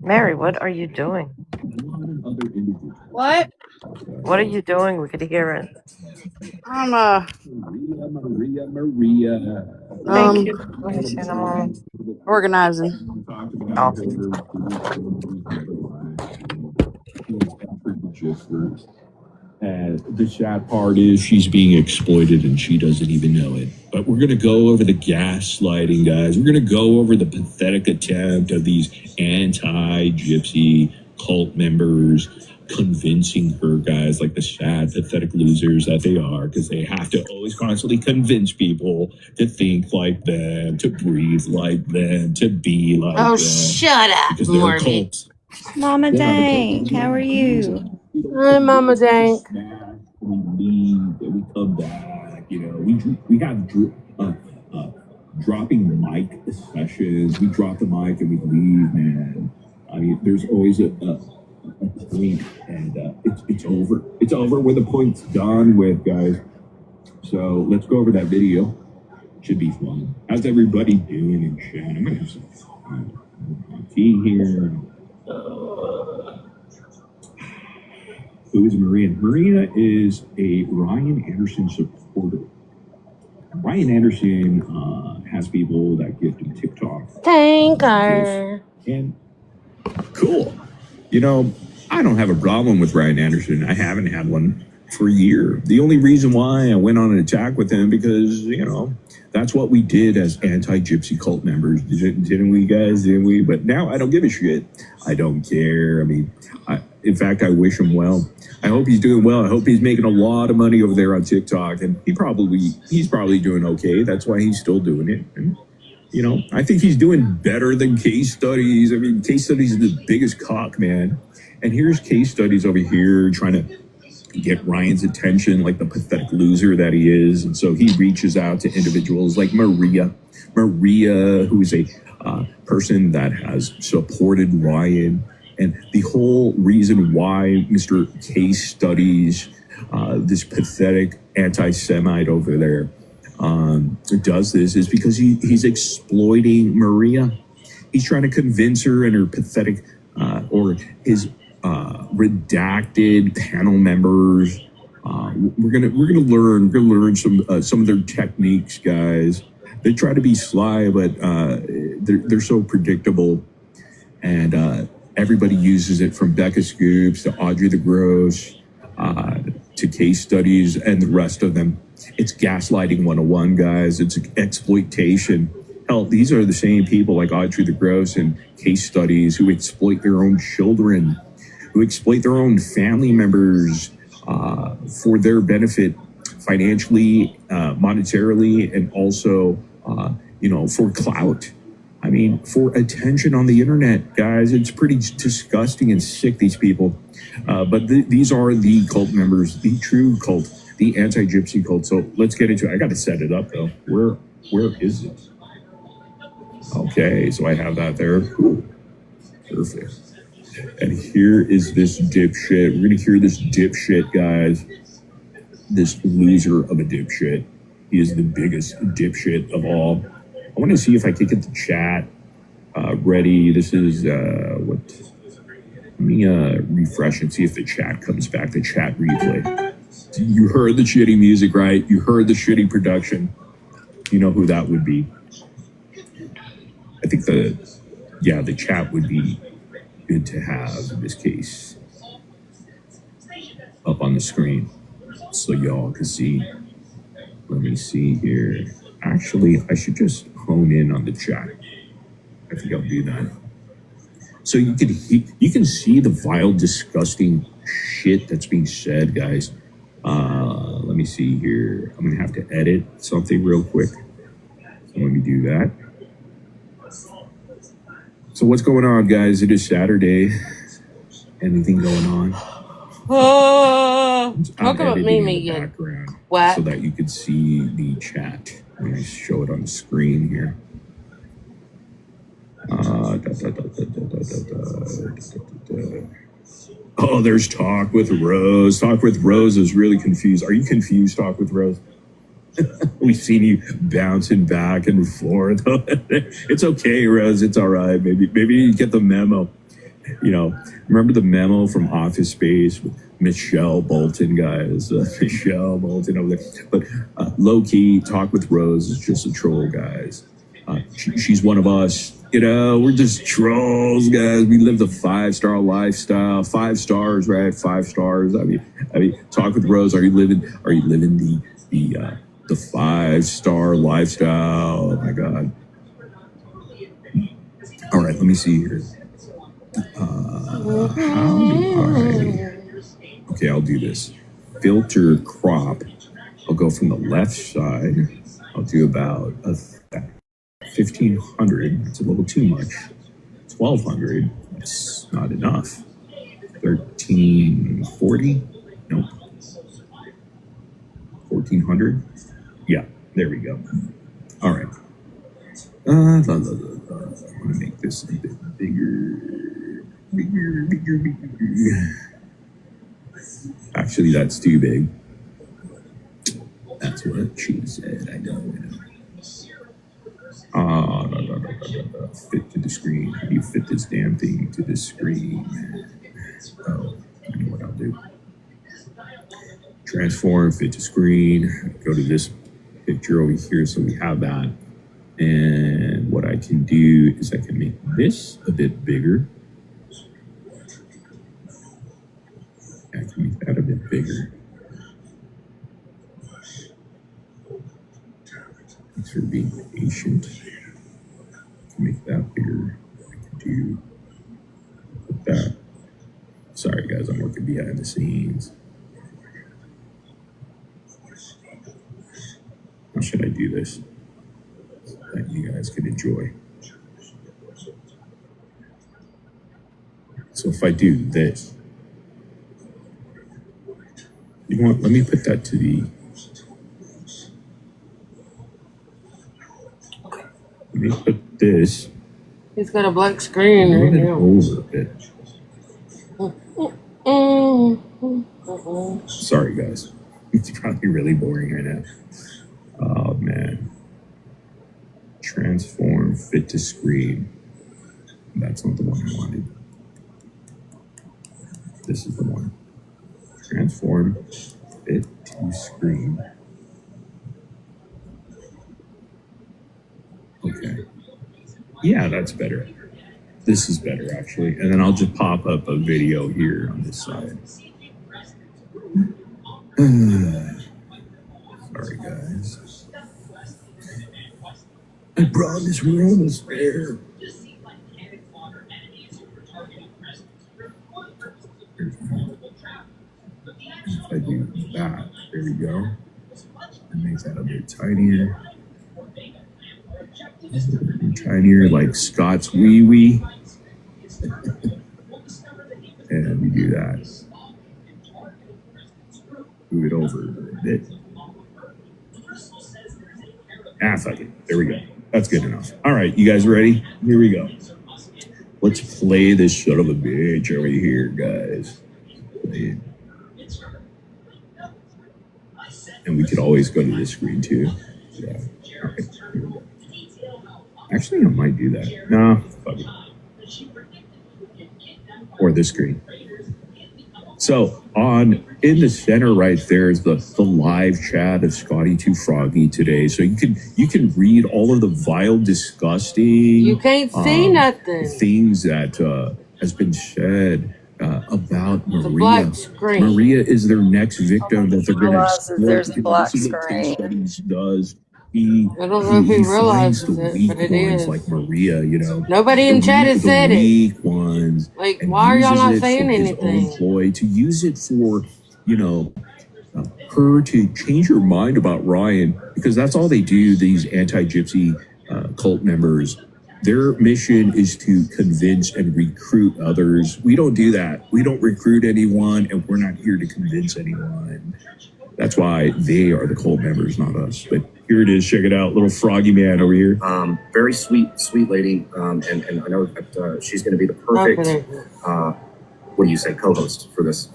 Mary, what are you doing? What? What are you doing? We could hear it. I'm Maria. Thank you. Let me see in a moment. organizing. Oh. And the sad part is she's being exploited and she doesn't even know it. But we're going to go over the gaslighting, guys. We're going to go over the pathetic attempt of these anti-gypsy cult members convincing her, guys, like the sad, pathetic losers that they are, because they have to always constantly convince people to think like them, to breathe like them, to be like them. Oh, shut up, Because they're Morty. cults. Mama Dank, how are you? Hi, Mama Dank. We leave and we come back. You know, we have dropping mic sessions. We drop the mic and we leave, man. I mean, there's always a point, and it's over. It's over when the point's done with, guys. So let's go over that video. Should be fun. How's everybody doing in chat? I'm gonna have some tea here. Who is Maria? Maria is a Ryan Anderson supporter. Ryan Anderson has people that gift him TikTok. Thank her. And cool. You know, I don't have a problem with Ryan Anderson. I haven't had one for a year. The only reason why I went on an attack with him because, you know, that's what we did as anti-gypsy cult members. Didn't we, guys? Didn't we? But now I don't give a shit. I don't care. I mean, in fact, I wish him well. I hope he's doing well. I hope he's making a lot of money over there on TikTok, and he's probably doing okay. That's why he's still doing it. And, you know, I think he's doing better than Case Studies. I mean, Case Studies is the biggest cock, man. And here's Case Studies over here trying to get Ryan's attention like the pathetic loser that he is. And so he reaches out to individuals like Maria, who is a person that has supported Ryan. And the whole reason why Mr. Case Studies, this pathetic anti-Semite over there, does this is because he's exploiting Maria. He's trying to convince her and her pathetic or his redacted panel members. We're gonna learn some of their techniques, guys. They try to be sly, but they're so predictable, and everybody uses it, from Becca Scoops to Audrey the Gross to Case Studies and the rest of them. It's gaslighting 101, guys. It's exploitation. Hell, these are the same people like Audrey the Gross and Case Studies who exploit their own children, who exploit their own family members for their benefit, financially, monetarily, and also, for clout. I mean, for attention on the internet, guys. It's pretty disgusting and sick, these people. But these are the cult members, the true cult, the anti-gypsy cult. So let's get into it. I got to set it up, though. Where is it? Okay, so I have that there. Cool. Perfect. And here is this dipshit. We're going to hear this dipshit, guys. This loser of a dipshit. He is the biggest dipshit of all. I want to see if I can get the chat ready. This is what? Let me refresh and see if the chat comes back. The chat replay. You heard the shitty music, right? You heard the shitty production. You know who that would be. I think the chat would be good to have in this case up on the screen so y'all can see. Let me see here. Actually, I should just hone in on the chat. I think I'll do that. So you can see the vile, disgusting shit that's being said, guys. Let me see here. I'm gonna have to edit something real quick. So let me do that. So what's going on, guys? It is Saturday. Anything going on? Talk about Mimi again. Background What? so that you could see the chat. When I show it on the screen here. Oh, there's Talk with Rose. Talk with Rose is really confused. Are you confused, Talk with Rose? We've seen you bouncing back and forth. It's okay, Rose. It's all right. Maybe you get the memo. You know, remember the memo from Office Space with Michelle Bolton, guys? Michelle Bolton over there. But low key, Talk with Rose is just a troll, guys. She's one of us. You know, we're just trolls, guys. We live the 5-star lifestyle. 5 stars, right? 5 stars. I mean, Talk with Rose. Are you living the 5-star lifestyle? Oh my God. All right, let me see here. Okay, I'll do this. Filter crop. I'll go from the left side. I'll do about 1,500. It's a little too much. 1,200. It's not enough. 1,340. Nope. 1,400. Yeah, there we go. All right. I'm gonna make this a bit bigger. Actually, that's too big. That's what she said. I know. Fit to the screen. How do you fit this damn thing to the screen? Oh, I know what I'll do. Transform, fit to screen. Go to this picture over here so we have that. And what I can do is I can make this a bit bigger. I can make that a bit bigger. Thanks for being patient. To make that bigger, I can do that. Sorry, guys, I'm working behind the scenes. How should I do this that you guys can enjoy? So if I do this, you know what? Let me put that to the. Let me put this. He's got a black screen right Move it now. over a bit. Sorry, guys. It's probably really boring right now. Oh, man. Transform, fit to screen. That's not the one I wanted. This is the one. Transform, fit to screen. Okay. Yeah, that's better. This is better, actually. And then I'll just pop up a video here on this side. Sorry, guys. I promise we're almost there. If I do that, there we go. And make that a bit tinier. Tinier, like Scott's wee wee. And we do that. Move it over a bit. Fuck it. There we go. That's good enough. All right, you guys ready? Here we go. Let's play this son of a bitch over here, guys. Play it. And we could always go to this screen too. Yeah. All right, here we go. Actually, I might do that. No, fuck it. Or this screen. So in the center right there is the live chat of Scotty Too Froggy today. So you can read all of the vile, disgusting. You can't see nothing. Things that has been said about Maria. The black screen. Maria is their next victim that they're going to exploit. There's a black This is what Case screen. Studies does. I don't know if he realizes it, but it is. Like Maria, you know. Nobody in chat has said it. Weak ones. Like, why are y'all not uses it saying for his anything? own ploy, to use it for, you know, her to change her mind about Ryan, because that's all they do. These anti-gypsy cult members Their mission is to convince and recruit others. We don't do that. We don't recruit anyone, and we're not here to convince anyone. That's why they are the cult members, not us. But here it is. Check it out. Little froggy man over here. Very sweet lady. And I know that she's going to be the perfect, what do you say, co-host for this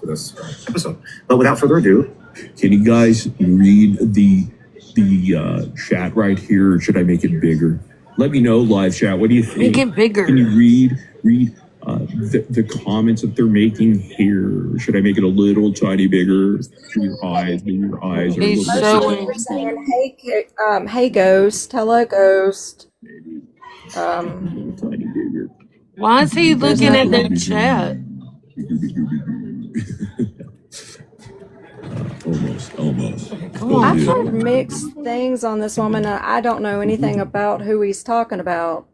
episode. But without further ado, can you guys read the chat right here, or should I make it bigger? Let me know, live chat. What do you think? Make it bigger. Can you read the comments that they're making here? Should I make it a little tiny bigger for your eyes? Maybe your eyes are a He's little bit saying, hey, ghost. Hello, ghost. a little tiny bigger. Why is he looking at the chat? Almost. Come on. I've heard mixed things on this woman. I don't know anything about who he's talking about.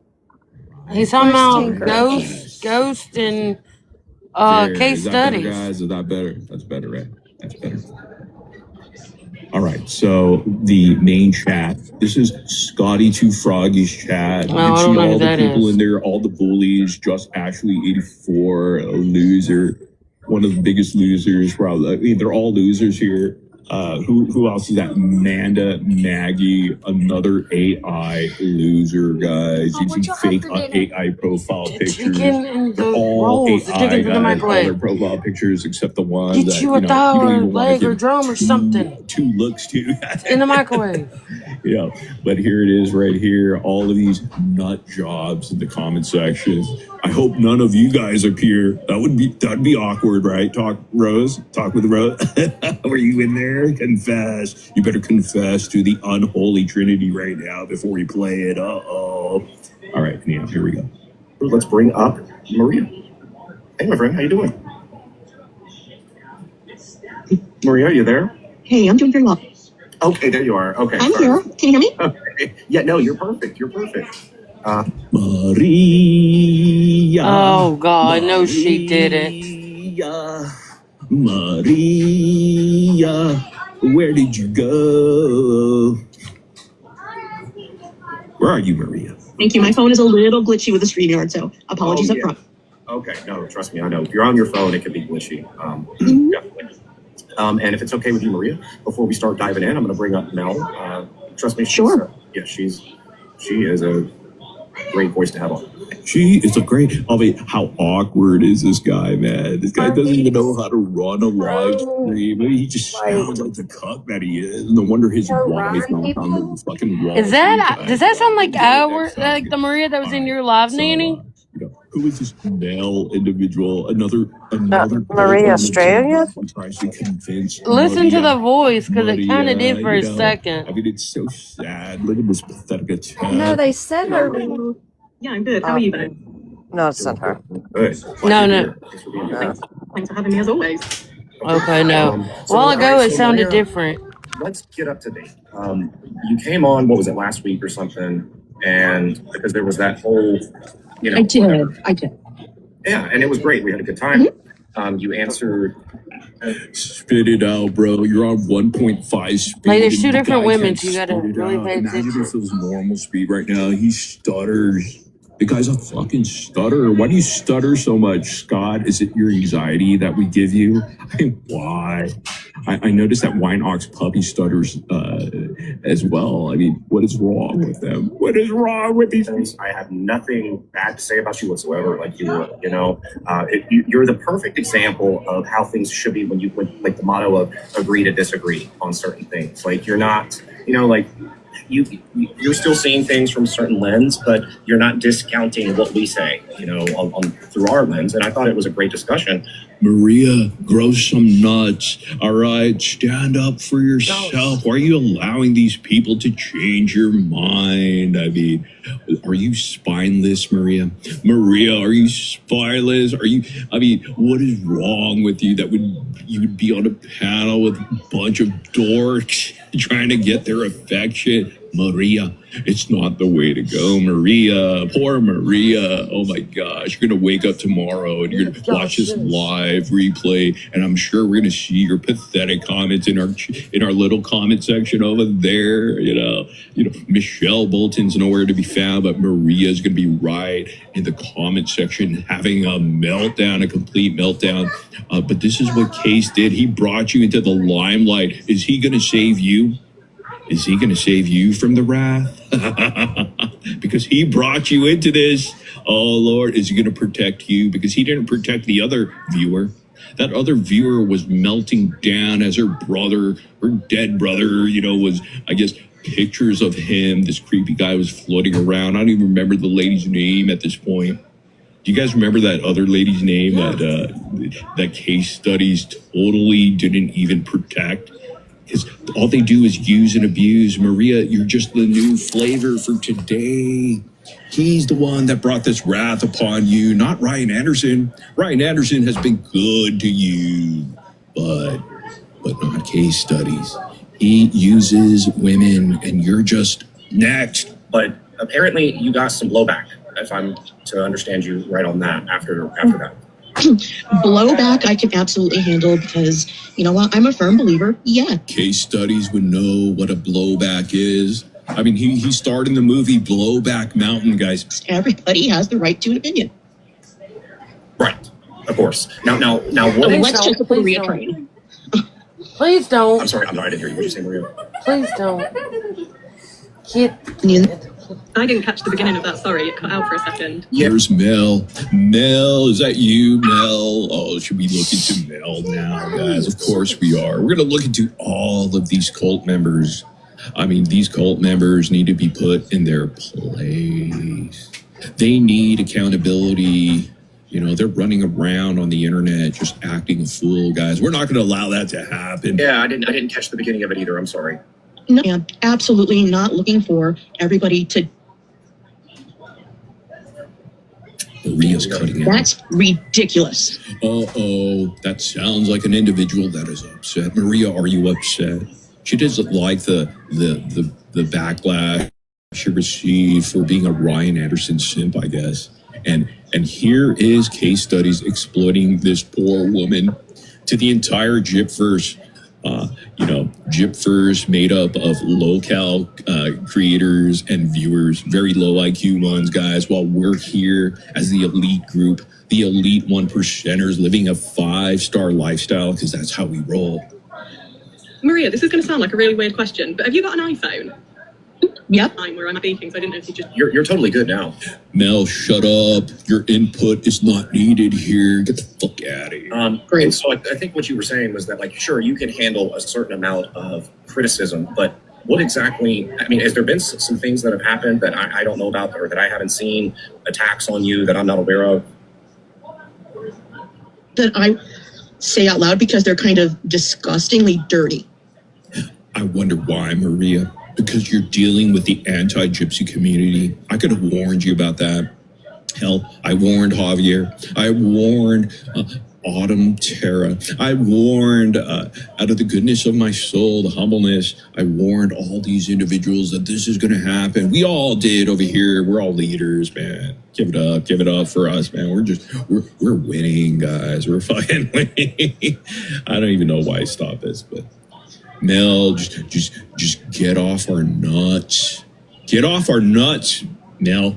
He's talking about ghost and case studies. Better, guys? Is that better? That's better, right? That's better. All right, so the main chat. This is Scotty Two Froggy's chat. You can see all the people in there, all the bullies. Just Ashley 84, a loser, one of the biggest losers. Probably, I mean, they're all losers here. Who else is that? Amanda, Maggie, another AI loser, guys. Using fake AI profile pictures. They're all AI, guys. All their profile pictures except the one Get that you a dollar, leg, or drum, or two something. Two looks to. In the microwave. Yeah, but here it is right here. All of these nut jobs in the comment section. I hope none of you guys appear. That'd be awkward, right? Talk with Rose. Were you in there? Confess. You better confess to the unholy trinity right now before we play it. All right, anyhow, here we go. Let's bring up Maria. Hey, my friend, how you doing? Maria, are you there? Hey, I'm doing very well. Okay, there you are. Okay, I'm here. Can you hear me? Okay. Yeah, no, you're perfect. You're perfect. Maria. Oh God, no, she didn't. Maria, where did you go? Where are you, Maria? Thank you. My phone is a little glitchy with the StreamYard, so apologies up front. Okay, no, trust me, I know. If you're on your phone, it can be glitchy. Definitely. And if it's okay with you, Maria, before we start diving in, I'm going to bring up Mel. Trust me, sure. She is a great voice to have on. She is a great. I mean, how awkward is this guy, man? This guy doesn't even know how to run a live stream. He just sounds like the cuck that he is. No wonder his wife is not on the fucking wall. Does that sound like the Maria that was in your live nanny? Who is this male individual? Another Maria Australia? Tries to convince. Listen to the voice, because it kind of did for a second. I mean, it's so sad. Look at this pathetic attack. No, they said her. Yeah, I'm good. How are you, bud? No, it's not her. Good. No. Thanks for having me as always. Okay, no. A while ago, it sounded different. Let's get up to date. You came on, what was it, last week or something? And because there was that whole, I did. Yeah, and it was great. We had a good time. Mm-hmm. You answered. Spit it out, bro. You're on 1.5 speed. Like, there's two different women, so you gotta really pay attention. Imagine if it was normal speed right now. He stutters. The guy's a fucking stutterer. Why do you stutter so much, Scott? Is it your anxiety that we give you? I mean, why? I noticed that Wine Ox puppy stutters as well. I mean, what is wrong with them? What is wrong with these things? I have nothing bad to say about you whatsoever. Like you're the perfect example of how things should be when like the motto of agree to disagree on certain things. Like you're not, you're still seeing things from a certain lens, but you're not discounting what we say, through our lens. And I thought it was a great discussion. Maria, grow some nuts. All right, stand up for yourself. Why are you allowing these people to change your mind? I mean, are you spineless, Maria? Maria, are you spineless? What is wrong with you that you would be on a panel with a bunch of dorks trying to get their affection? Maria, it's not the way to go, Maria. Poor Maria. Oh my gosh, you're gonna wake up tomorrow and you're gonna watch this live replay, and I'm sure we're gonna see your pathetic comments in our little comment section over there. You know, Michelle Bolton's nowhere to be found, but Maria's gonna be right in the comment section having a meltdown, a complete meltdown. But this is what Case did. He brought you into the limelight. Is he gonna save you? Is he going to save you from the wrath? Because he brought you into this. Oh, Lord, is he going to protect you? Because he didn't protect the other viewer. That other viewer was melting down as her brother, her dead brother, was, I guess, pictures of him. This creepy guy was floating around. I don't even remember the lady's name at this point. Do you guys remember that other lady's name that Case Studies totally didn't even protect? Because all they do is use and abuse. Maria, you're just the new flavor for today. He's the one that brought this wrath upon you, not Ryan Anderson. Ryan Anderson has been good to you, but not Case Studies. He uses women, and you're just next. But apparently you got some blowback, if I'm to understand you right on that after that. Blowback I can absolutely handle because, you know what, I'm a firm believer, Case Studies would know what a blowback is. I mean, he starred in the movie Blowback Mountain, guys. Everybody has the right to an opinion. Right, of course. Now, what? Let's just put Maria train. Please don't. I'm sorry, I didn't hear you. What did you say, Maria? Please don't. I didn't catch the beginning of that. Sorry, it cut out for a second. Here's Mel. Mel, is that you, Mel? Oh, should we look into Mel now, guys? Of course we are. We're going to look into all of these cult members. I mean, these cult members need to be put in their place. They need accountability. They're running around on the internet just acting a fool, guys. We're not going to allow that to happen. Yeah, I didn't catch the beginning of it either. I'm sorry. No, I'm absolutely not looking for everybody to. Maria's cutting out. That's ridiculous. Uh-oh, that sounds like an individual that is upset. Maria, are you upset? She doesn't like the backlash she received for being a Ryan Anderson simp, I guess. And here is Case Studies exploiting this poor woman to the entire Gypverse. Gypverse made up of local creators and viewers, very low IQ ones, guys, while we're here as the elite group, the elite 1%ers living a 5-star lifestyle, because that's how we roll. Maria, this is going to sound like a really weird question, but have you got an iPhone? Yep. Where I'm speaking, so I didn't know if you just... You're totally good now. Mel, shut up. Your input is not needed here. Get the fuck out of here. Great. And so I think what you were saying was that, sure, you can handle a certain amount of criticism, but what exactly... I mean, has there been some things that have happened that I don't know about or that I haven't seen, attacks on you that I'm not aware of? That I say out loud because they're kind of disgustingly dirty. I wonder why, Maria. Because you're dealing with the anti-gypsy community. I could have warned you about that. Hell, I warned Javier. I warned Autumn Terra. I warned, out of the goodness of my soul, the humbleness, I warned all these individuals that this is going to happen. We all did over here. We're all leaders, man. Give it up for us, man. We're winning, guys. We're fucking winning. I don't even know why I stopped this, but Mel, just get off our nuts. Get off our nuts, Mel.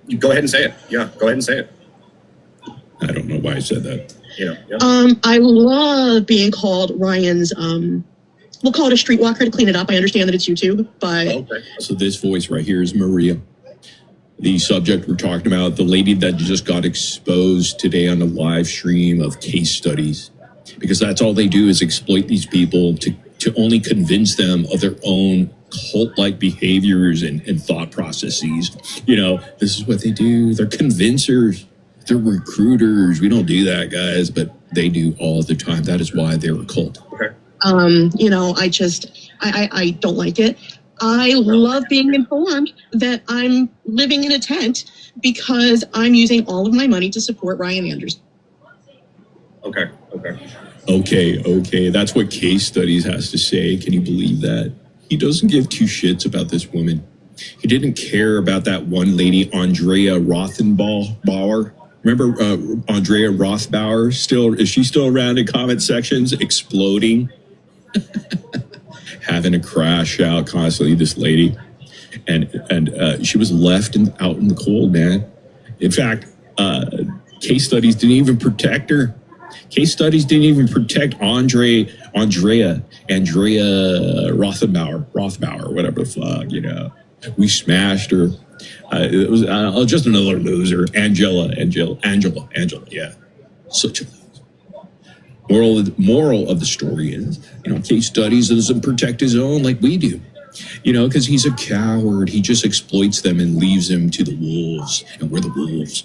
You go ahead and say it. Yeah, go ahead and say it. I don't know why I said that. Yeah. I love being called Ryan's, we'll call it a streetwalker to clean it up. I understand that it's YouTube, but... Okay. So this voice right here is Maria. The subject we're talking about, the lady that just got exposed today on the live stream of Case Studies. Because that's all they do is exploit these people to only convince them of their own cult-like behaviors and thought processes. This is what they do. They're convincers. They're recruiters. We don't do that, guys, but they do all the time. That is why they're a cult. Okay. I don't like it. I love being informed that I'm living in a tent because I'm using all of my money to support Ryan Anderson. Okay. Okay. That's what Case Studies has to say. Can you believe that? He doesn't give two shits about this woman. He didn't care about that one lady, Andrea Rothenbauer. Remember Andrea Rothbauer? Is she still around in comment sections, exploding, having a crash out constantly? This lady, and she was left out in the cold, man. In fact, case studies didn't even protect her. Case studies didn't even protect Andrea Rothbauer, whatever the fuck, you know. We smashed her. It was just another loser. Angela, yeah. Such a loser. Moral of the story is, you know, case studies doesn't protect his own like we do. You know, because he's a coward. He just exploits them and leaves them to the wolves. And we're the wolves.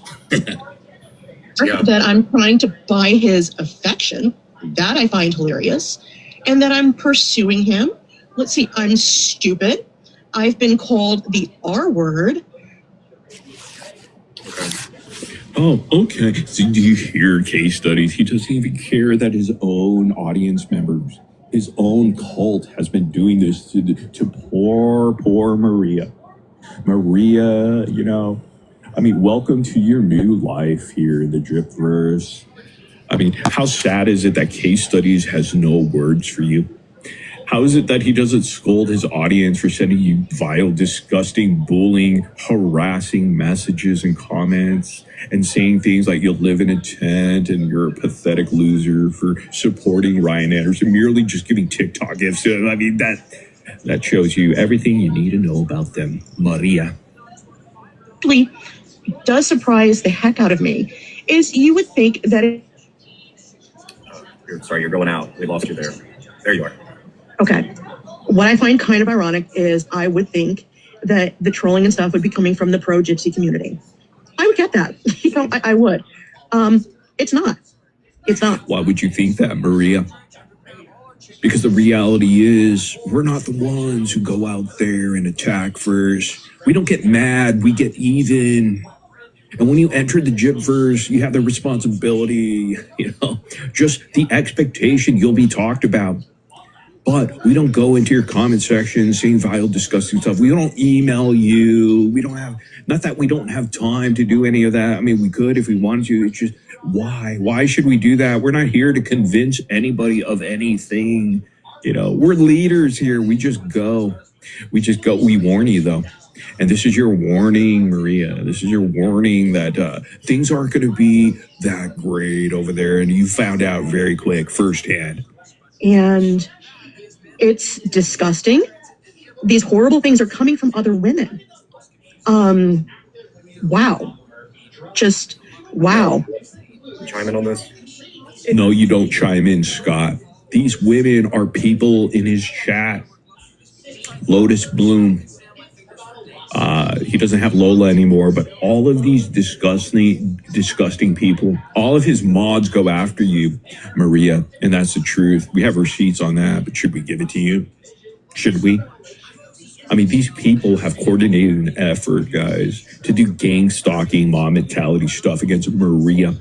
Yeah. That I'm trying to buy his affection. That I find hilarious. And that I'm pursuing him. Let's see, I'm stupid. I've been called the R word. Oh, okay. So do you hear case studies? He doesn't even care that his own audience members, his own cult has been doing this to poor Maria. Maria, you know, I mean, welcome to your new life here in the Dripverse. I mean, how sad is it that case studies has no words for you? How is it that he doesn't scold his audience for sending you vile, disgusting, bullying, harassing messages and comments and saying things like you'll live in a tent and you're a pathetic loser for supporting Ryan Anderson, merely just giving TikTok gifts to him? I mean, that shows you everything you need to know about them, Maria. Does surprise the heck out of me is you would think that Sorry, you're going out. We lost you there. There you are. Okay. What I find kind of ironic is I would think that the trolling and stuff would be coming from the pro-gypsy community. I would get that. You know, I would. It's not. It's not. Why would you think that, Maria? Because the reality is we're not the ones who go out there and attack first. We don't get mad. We get even. And when you enter the Gypverse, you have the responsibility, you know, just the expectation you'll be talked about. But we don't go into your comment section saying vile, disgusting stuff. We don't email you. We don't have, not that we don't have time to do any of that. I mean, we could if we wanted to. It's just, why? Why should we do that? We're not here to convince anybody of anything. You know, we're leaders here. We just go. We warn you, though. And this is your warning, Maria. This is your warning that things aren't going to be that great over there. And you found out very quick, firsthand. And it's disgusting. These horrible things are coming from other women. Wow. Just wow. Chime in on this? No, you don't chime in, Scott. These women are people in his chat. Lotus Bloom. He doesn't have Lola anymore, but all of these disgusting people, all of his mods go after you, Maria, and that's the truth. We have receipts on that, but should we give it to you? Should we? I mean, these people have coordinated an effort, guys, to do gang stalking, mob mentality stuff against Maria,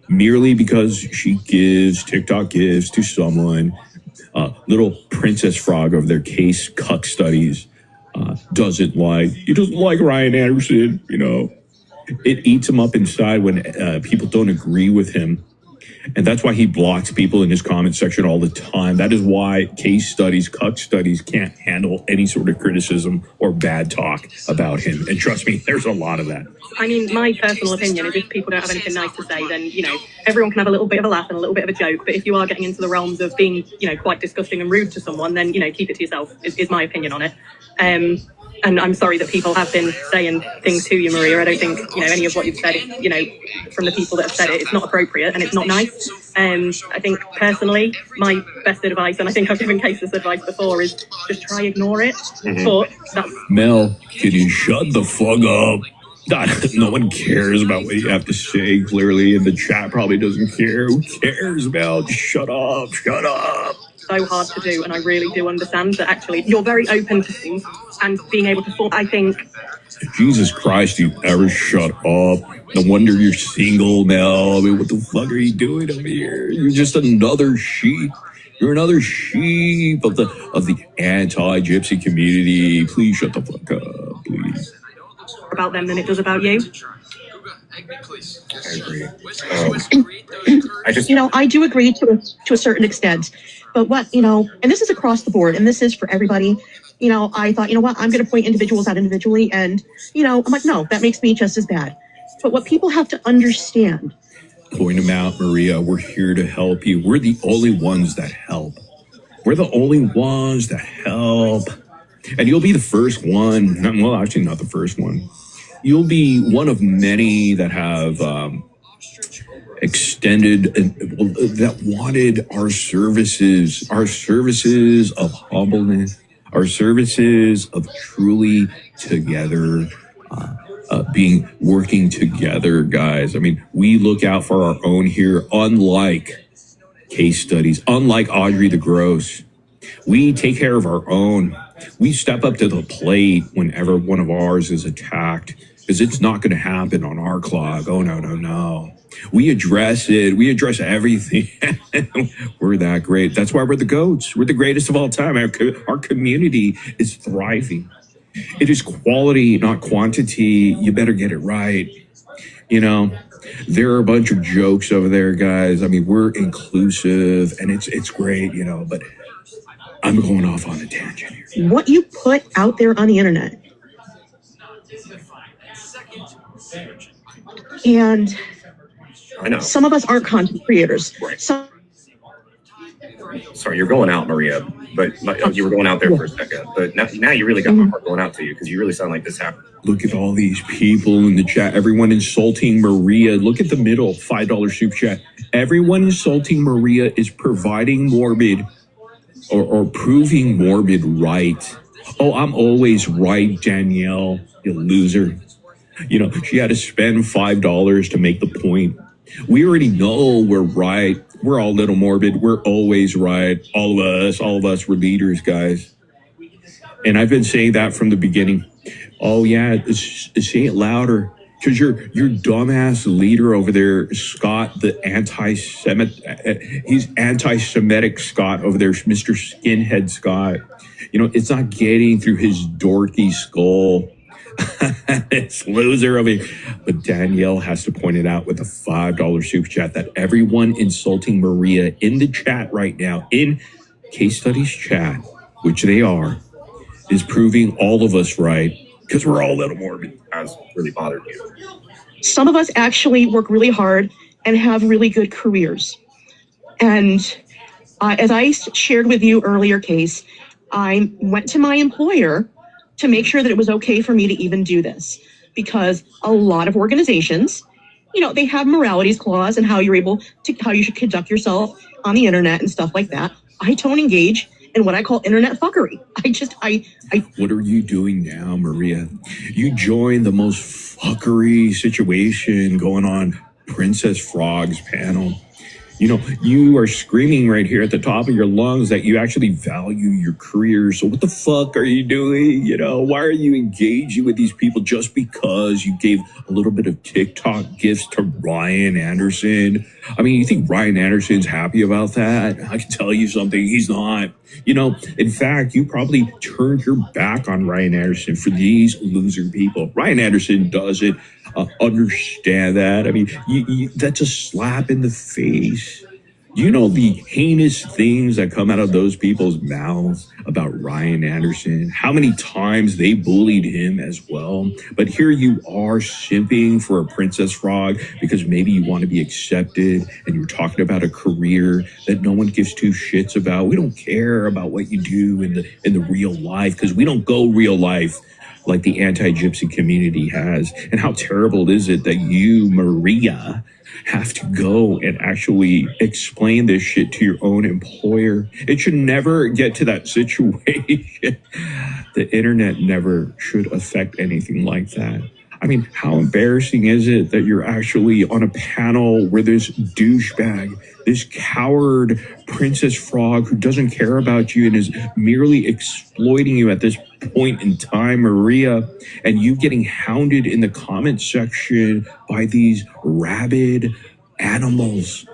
merely because she gives TikTok gifts to someone, little Princess Frog of their case cuck studies. He doesn't like Ryan Anderson, you know. It eats him up inside when people don't agree with him. And that's why he blocks people in his comment section all the time. That is why case studies, cuck studies can't handle any sort of criticism or bad talk about him. And trust me, there's a lot of that. I mean, my personal opinion is if people don't have anything nice to say, then, you know, everyone can have a little bit of a laugh and a little bit of a joke. But if you are getting into the realms of being, you know, quite disgusting and rude to someone, then, you know, keep it to yourself, is my opinion on it. And I'm sorry that people have been saying things to you, Maria. I don't think, you know, any of what you've said, you know, from the people that have said it, it's not appropriate and it's not nice. I think personally, my best advice, and I think I've given Case this advice before, is just try ignore it. But that's... Mel, can you shut the fuck up? No one cares about what you have to say, clearly, and the chat probably doesn't care. Who cares, Mel? Just shut up, shut up. So hard to do, and I really do understand that actually you're very open to things and being able to form. I think, Jesus Christ, you ever shut up? No wonder you're single, Mel. I mean, what the fuck are you doing over here? You're just another sheep. You're another sheep of the anti-gypsy community. Please shut the fuck up, please. About them than it does about you. I agree. I just, I do agree to a certain extent, but and this is across the board, and this is for everybody. I thought, I'm going to point individuals out individually, and I'm like, no, that makes me just as bad. But what people have to understand. Point them out, Maria. We're here to help you. We're the only ones that help. We're the only ones that help. And you'll be the first one. Well, actually, not the first one. You'll be one of many that have extended that wanted our services of humbleness, our services of truly together, working together, guys. I mean, we look out for our own here, unlike case studies, unlike Audrey the Gross. We take care of our own. We step up to the plate whenever one of ours is attacked, because it's not going to happen on our clock. Oh, no. We address it. We address everything. We're that great. That's why we're the GOATs. We're the greatest of all time. Our community is thriving. It is quality, not quantity. You better get it right. There are a bunch of jokes over there, guys. I mean, we're inclusive, and it's great, but I'm going off on a tangent here. What you put out there on the internet. And I know. Some of us aren't content creators. Right. Sorry, you're going out, Maria, but you were going out there for a second. But now you really got my heart going out to you, because you really sound like this happened. Look at all these people in the chat. Everyone insulting Maria. Look at the middle, $5 super chat. Everyone insulting Maria is providing morbid or proving morbid right. Oh, I'm always right, Danielle, you loser. She had to spend $5 to make the point. We already know we're right. We're all a little morbid. We're always right. All of us, we're leaders, guys. And I've been saying that from the beginning. Oh, yeah, say it louder. Because your dumbass leader over there, Scott, the he's anti-Semitic Scott over there, Mr. Skinhead Scott. It's not getting through his dorky skull. It's loser of it. But Danielle has to point it out with a $5 super chat that everyone insulting Maria in the chat right now, in Case Studies chat, which they are, is proving all of us right, because we're all a little morbid. Has really bothered you. Some of us actually work really hard and have really good careers. And as I shared with you earlier, Case, I went to my employer to make sure that it was okay for me to even do this, because a lot of organizations, they have moralities clause and how you should conduct yourself on the internet and stuff like that. I don't engage in what I call internet fuckery. What are you doing now, Maria? You joined the most fuckery situation going on Princess Frog's panel. You are screaming right here at the top of your lungs that you actually value your career. So what the fuck are you doing? Why are you engaging with these people just because you gave a little bit of TikTok gifts to Ryan Anderson? I mean, you think Ryan Anderson's happy about that? I can tell you something. He's not. In fact, you probably turned your back on Ryan Anderson for these loser people. Ryan Anderson doesn't understand that. I mean, that's a slap in the face. The heinous things that come out of those people's mouths about Ryan Anderson, how many times they bullied him as well. But here you are simping for a Princess Frog because maybe you want to be accepted, and you're talking about a career that no one gives two shits about. We don't care about what you do in the real life, because we don't go real life like the anti-gypsy community has. And how terrible is it that you, Maria, have to go and actually explain this shit to your own employer? It should never get to that situation. The internet never should affect anything like that. I mean, how embarrassing is it that you're actually on a panel where this douchebag, this coward Princess Frog who doesn't care about you and is merely exploiting you at this point in time, Maria, and you getting hounded in the comment section by these rabid animals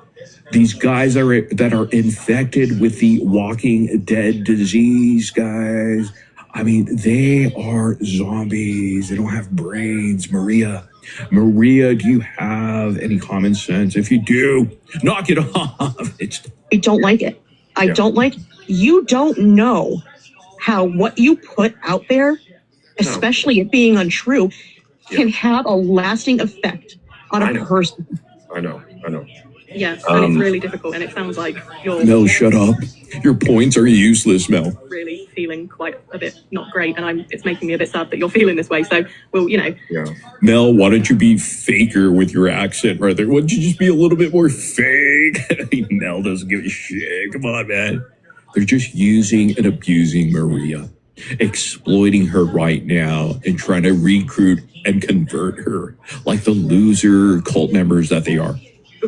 These guys that are infected with the Walking Dead disease, guys. I mean, they are zombies. They don't have brains. Maria, do you have any common sense? If you do, knock it off. I don't like it. I don't like, you don't know how what you put out there, especially it being untrue, can have a lasting effect on a person. I know. Yes, and it's really difficult, and it sounds like you're Mel, shut up. Your points are useless, Mel. really feeling quite a bit not great, and it's making me a bit sad that you're feeling this way. So, well, Mel, why don't you be faker with your accent right there? Why don't you just be a little bit more fake? Mel doesn't give a shit. Come on, man. They're just using and abusing Maria, exploiting her right now, and trying to recruit and convert her like the loser cult members that they are.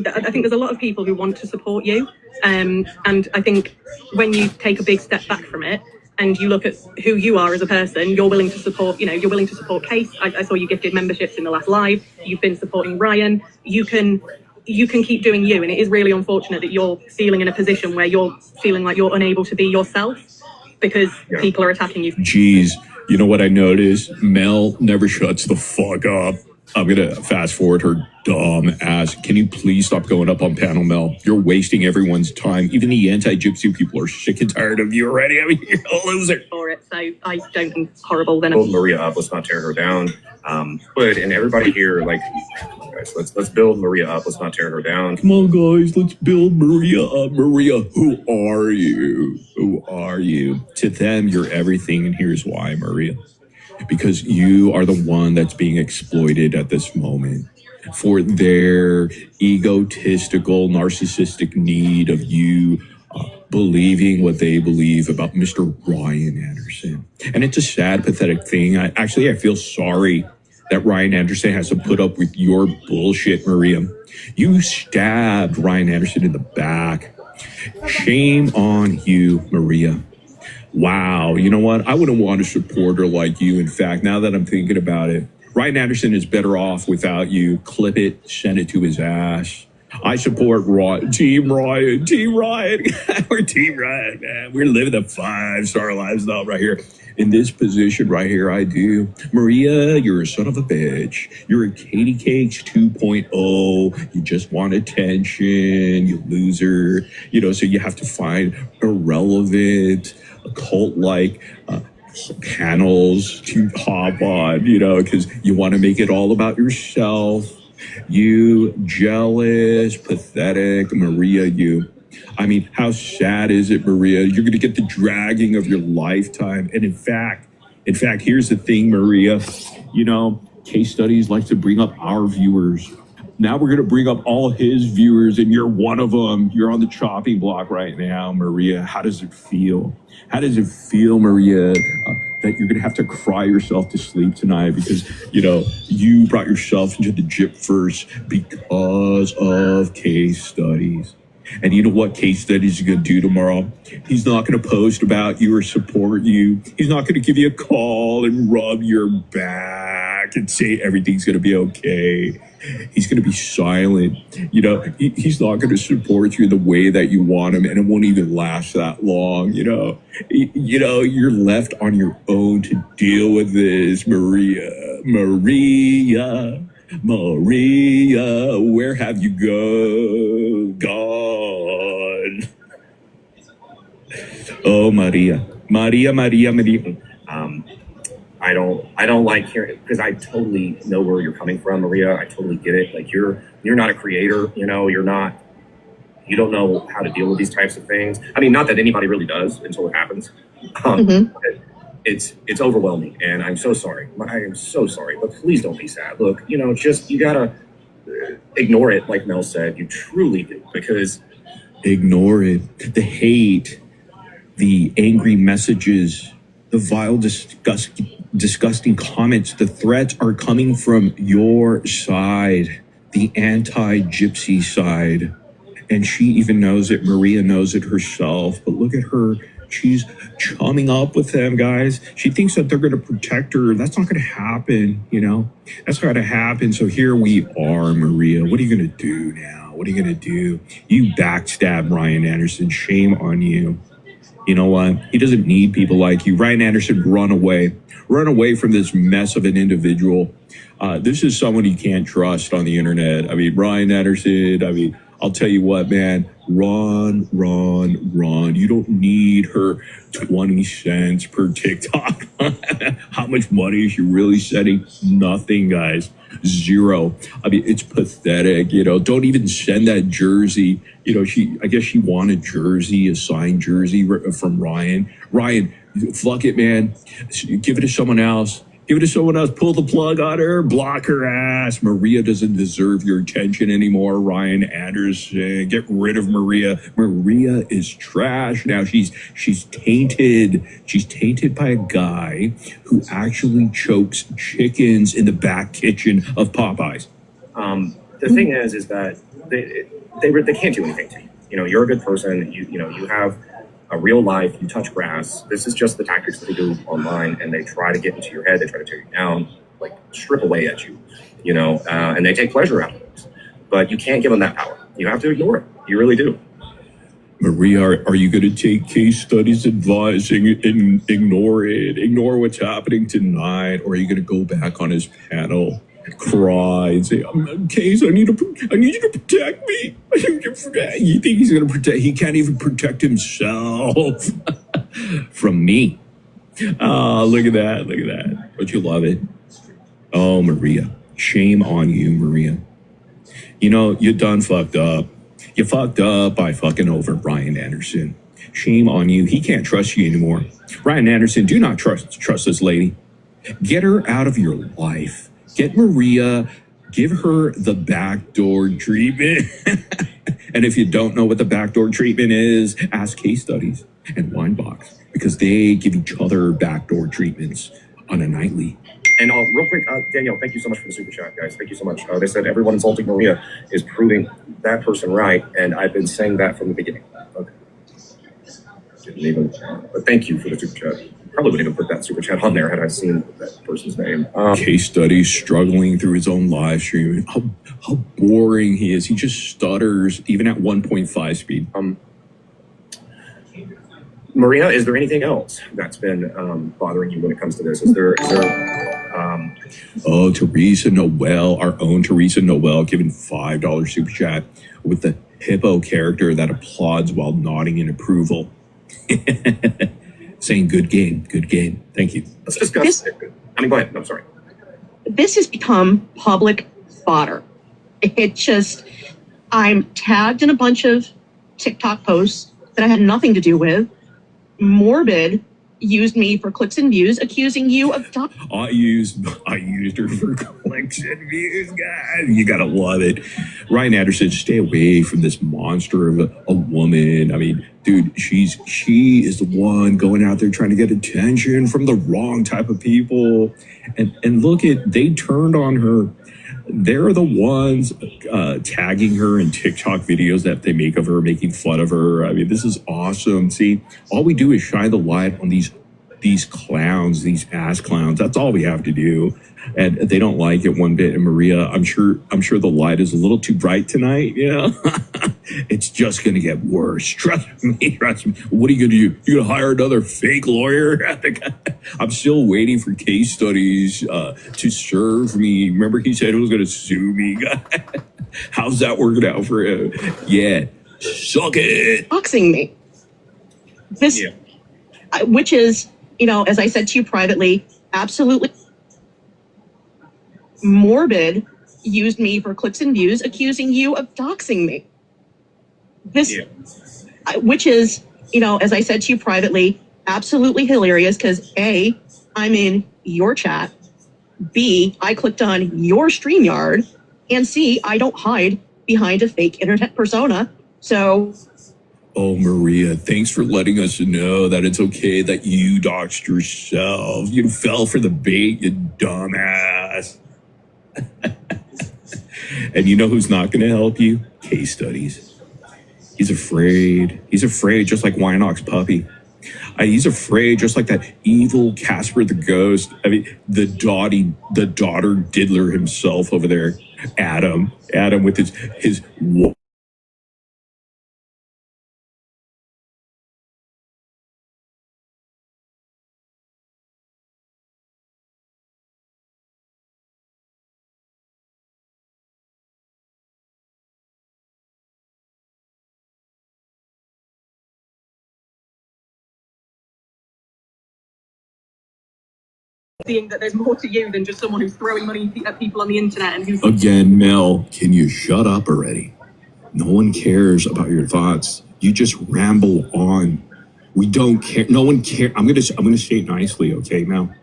I think there's a lot of people who want to support you, and I think when you take a big step back from it and you look at who you are as a person, you're willing to support. You're willing to support Case. I saw you gifted memberships in the last live. You've been supporting Ryan. You can keep doing you, and it is really unfortunate that you're feeling in a position where you're feeling like you're unable to be yourself because people are attacking you. Jeez, you know what I noticed? Mel never shuts the fuck up. I'm gonna fast forward her dumb ass. Can you please stop going up on panel, Mel? You're wasting everyone's time. Even the anti-gypsy people are sick and tired of you already. I mean, you're a loser. For it, so I don't think horrible. Then Build Maria up. Let's not tear her down. And everybody here, like, guys, let's build Maria up. Let's not tear her down. Come on, guys, let's build Maria up. Maria, who are you? Who are you? To them, you're everything, and here's why, Maria. Because you are the one that's being exploited at this moment for their egotistical, narcissistic need of you believing what they believe about Mr. Ryan Anderson. And it's a sad, pathetic thing. I feel sorry that Ryan Anderson has to put up with your bullshit, Maria. You stabbed Ryan Anderson in the back. Shame on you, Maria. Wow, you know what? I wouldn't want a supporter like you. In fact, now that I'm thinking about it, Ryan Anderson is better off without you. Clip it, send it to his ass. I support Team Ryan. We're Team Ryan, man. We're living the 5-star lifestyle right here. In this position right here, I do. Maria, you're a son of a bitch. You're a Katie Cakes 2.0. You just want attention, you loser. So you have to find irrelevant, cult-like panels to hop on, because you want to make it all about yourself. You jealous, pathetic Maria, you. I mean, how sad is it, Maria? You're going to get the dragging of your lifetime. And in fact, here's the thing, Maria. Case Studies likes to bring up our viewers. Now we're going to bring up all his viewers, and you're one of them. You're on the chopping block right now, Maria. How does it feel? How does it feel, Maria, that you're going to have to cry yourself to sleep tonight because, you brought yourself into the gyp first because of Case Studies? And you know what Case Studies is going to do tomorrow? He's not going to post about you or support you. He's not going to give you a call and rub your back and say everything's going to be okay. He's going to be silent. He's not going to support you the way that you want him, and it won't even last that long. You're left on your own to deal with this, Maria, where have you gone? Oh, Maria. I don't like hearing it because I totally know where you're coming from, Maria. I totally get it. Like you're not a creator, you don't know how to deal with these types of things. I mean, not that anybody really does until it happens. It's overwhelming, and I'm so sorry. I am so sorry, but please don't be sad. Look, you gotta ignore it, like Mel said. You truly do, because ignore it. The hate, the angry messages, the vile, disgusting comments, the threats are coming from your side, the anti-gypsy side. And she even knows it. Maria knows it herself. But look at her. She's chumming up with them, guys. She thinks that they're going to protect her. That's not going to happen, That's not going to happen. So here we are, Maria. What are you going to do now? What are you going to do? You backstab Ryan Anderson. Shame on you. You know what? He doesn't need people like you. Ryan Anderson, run away. Run away from this mess of an individual. This is someone you can't trust on the internet. I mean, Ryan Anderson, I mean, I'll tell you what, man, run. You don't need her 20 cents per TikTok. How much money is she really setting? Nothing, guys. Zero. I mean, it's pathetic. You know, don't even send that jersey. You know, I guess she wanted jersey, a signed jersey from Ryan. Ryan, fuck it, man. Give it to someone else. Give it to someone else. Pull the plug on her. Block her ass. Maria doesn't deserve your attention anymore. Ryan Anderson, get rid of Maria. Maria is trash. Now she's tainted. She's tainted by a guy who actually chokes chickens in the back kitchen of Popeyes. The thing is that they can't do anything to you. You know, you're a good person. You know, you have a real life, you touch grass. This is just the tactics that they do online, and they try to get into your head. They try to tear you down, like strip away at you, you know, and they take pleasure out of it. But you can't give them that power. You have to ignore it. You really do. Maria, are you going to take case studies advice and ignore it? Ignore what's happening tonight? Or are you going to go back on his panel, cry, and say, Case, I need you to protect me. You think he's going to protect? He can't even protect himself from me. Oh, look at that. Look at that. Don't you love it? Oh, Maria. Shame on you, Maria. You know, you done fucked up. You fucked up by fucking over Ryan Anderson. Shame on you. He can't trust you anymore. Ryan Anderson, do not trust this lady. Get her out of your life. Get Maria. Give her the backdoor treatment. And if you don't know what the backdoor treatment is, ask Case Studies and Winebox, because they give each other backdoor treatments on a nightly. And real quick, Danielle, thank you so much for the super chat, guys. Thank you so much. They said everyone insulting Maria is proving that person right, and I've been saying that from the beginning. Okay. Didn't even, but thank you for the super chat. Probably wouldn't even put that super chat on there had I seen that person's name. Case Studies struggling through his own live stream. How boring he is. He just stutters even at 1.5 speed. Maria, is there anything else that's been bothering you when it comes to this? Is there Oh, Teresa Noel, our own Teresa Noel, giving $5 super chat with the hippo character that applauds while nodding in approval. Saying good game. Thank you. Let's discuss it. I mean, go ahead. I'm sorry. This has become public fodder. It just, I'm tagged in a bunch of TikTok posts that I had nothing to do with. Morbid used me for clicks and views, accusing you of... I used her for clicks and views, guys. You gotta love it. Ryan Anderson, stay away from this monster of a woman. I mean, dude, she is the one going out there trying to get attention from the wrong type of people. And look they turned on her. They're the ones tagging her in TikTok videos that they make of her, making fun of her. I mean, this is awesome. See, all we do is shine the light on these clowns, these ass clowns. That's all we have to do. And they don't like it one bit. And Maria, I'm sure the light is a little too bright tonight. Yeah, it's just gonna get worse. Trust me. What are you gonna do? You gonna hire another fake lawyer? I'm still waiting for Case Studies to serve me. Remember, he said he was gonna sue me. How's that working out for him? Yeah, suck it. Boxing me. This, which is, you know, as I said to you privately, absolutely. Morbid used me for clicks and views, accusing you of doxing me. This, which is, you know, as I said to you privately, absolutely hilarious because A, I'm in your chat, B, I clicked on your StreamYard, and C, I don't hide behind a fake internet persona. So... Oh, Maria, thanks for letting us know that it's okay that you doxed yourself. You fell for the bait, you dumbass. And you know who's not going to help you? Case Studies. He's afraid. He's afraid, just like Wynock's puppy. He's afraid, just like that evil Casper the Ghost. I mean, the daughter diddler himself over there. Adam with his seeing that there's more to you than just someone who's throwing money at people on the internet and who's... Again, Mel, can you shut up already? No one cares about your thoughts. You just ramble on. We don't care. No one cares. I'm gonna say it nicely, okay, Mel?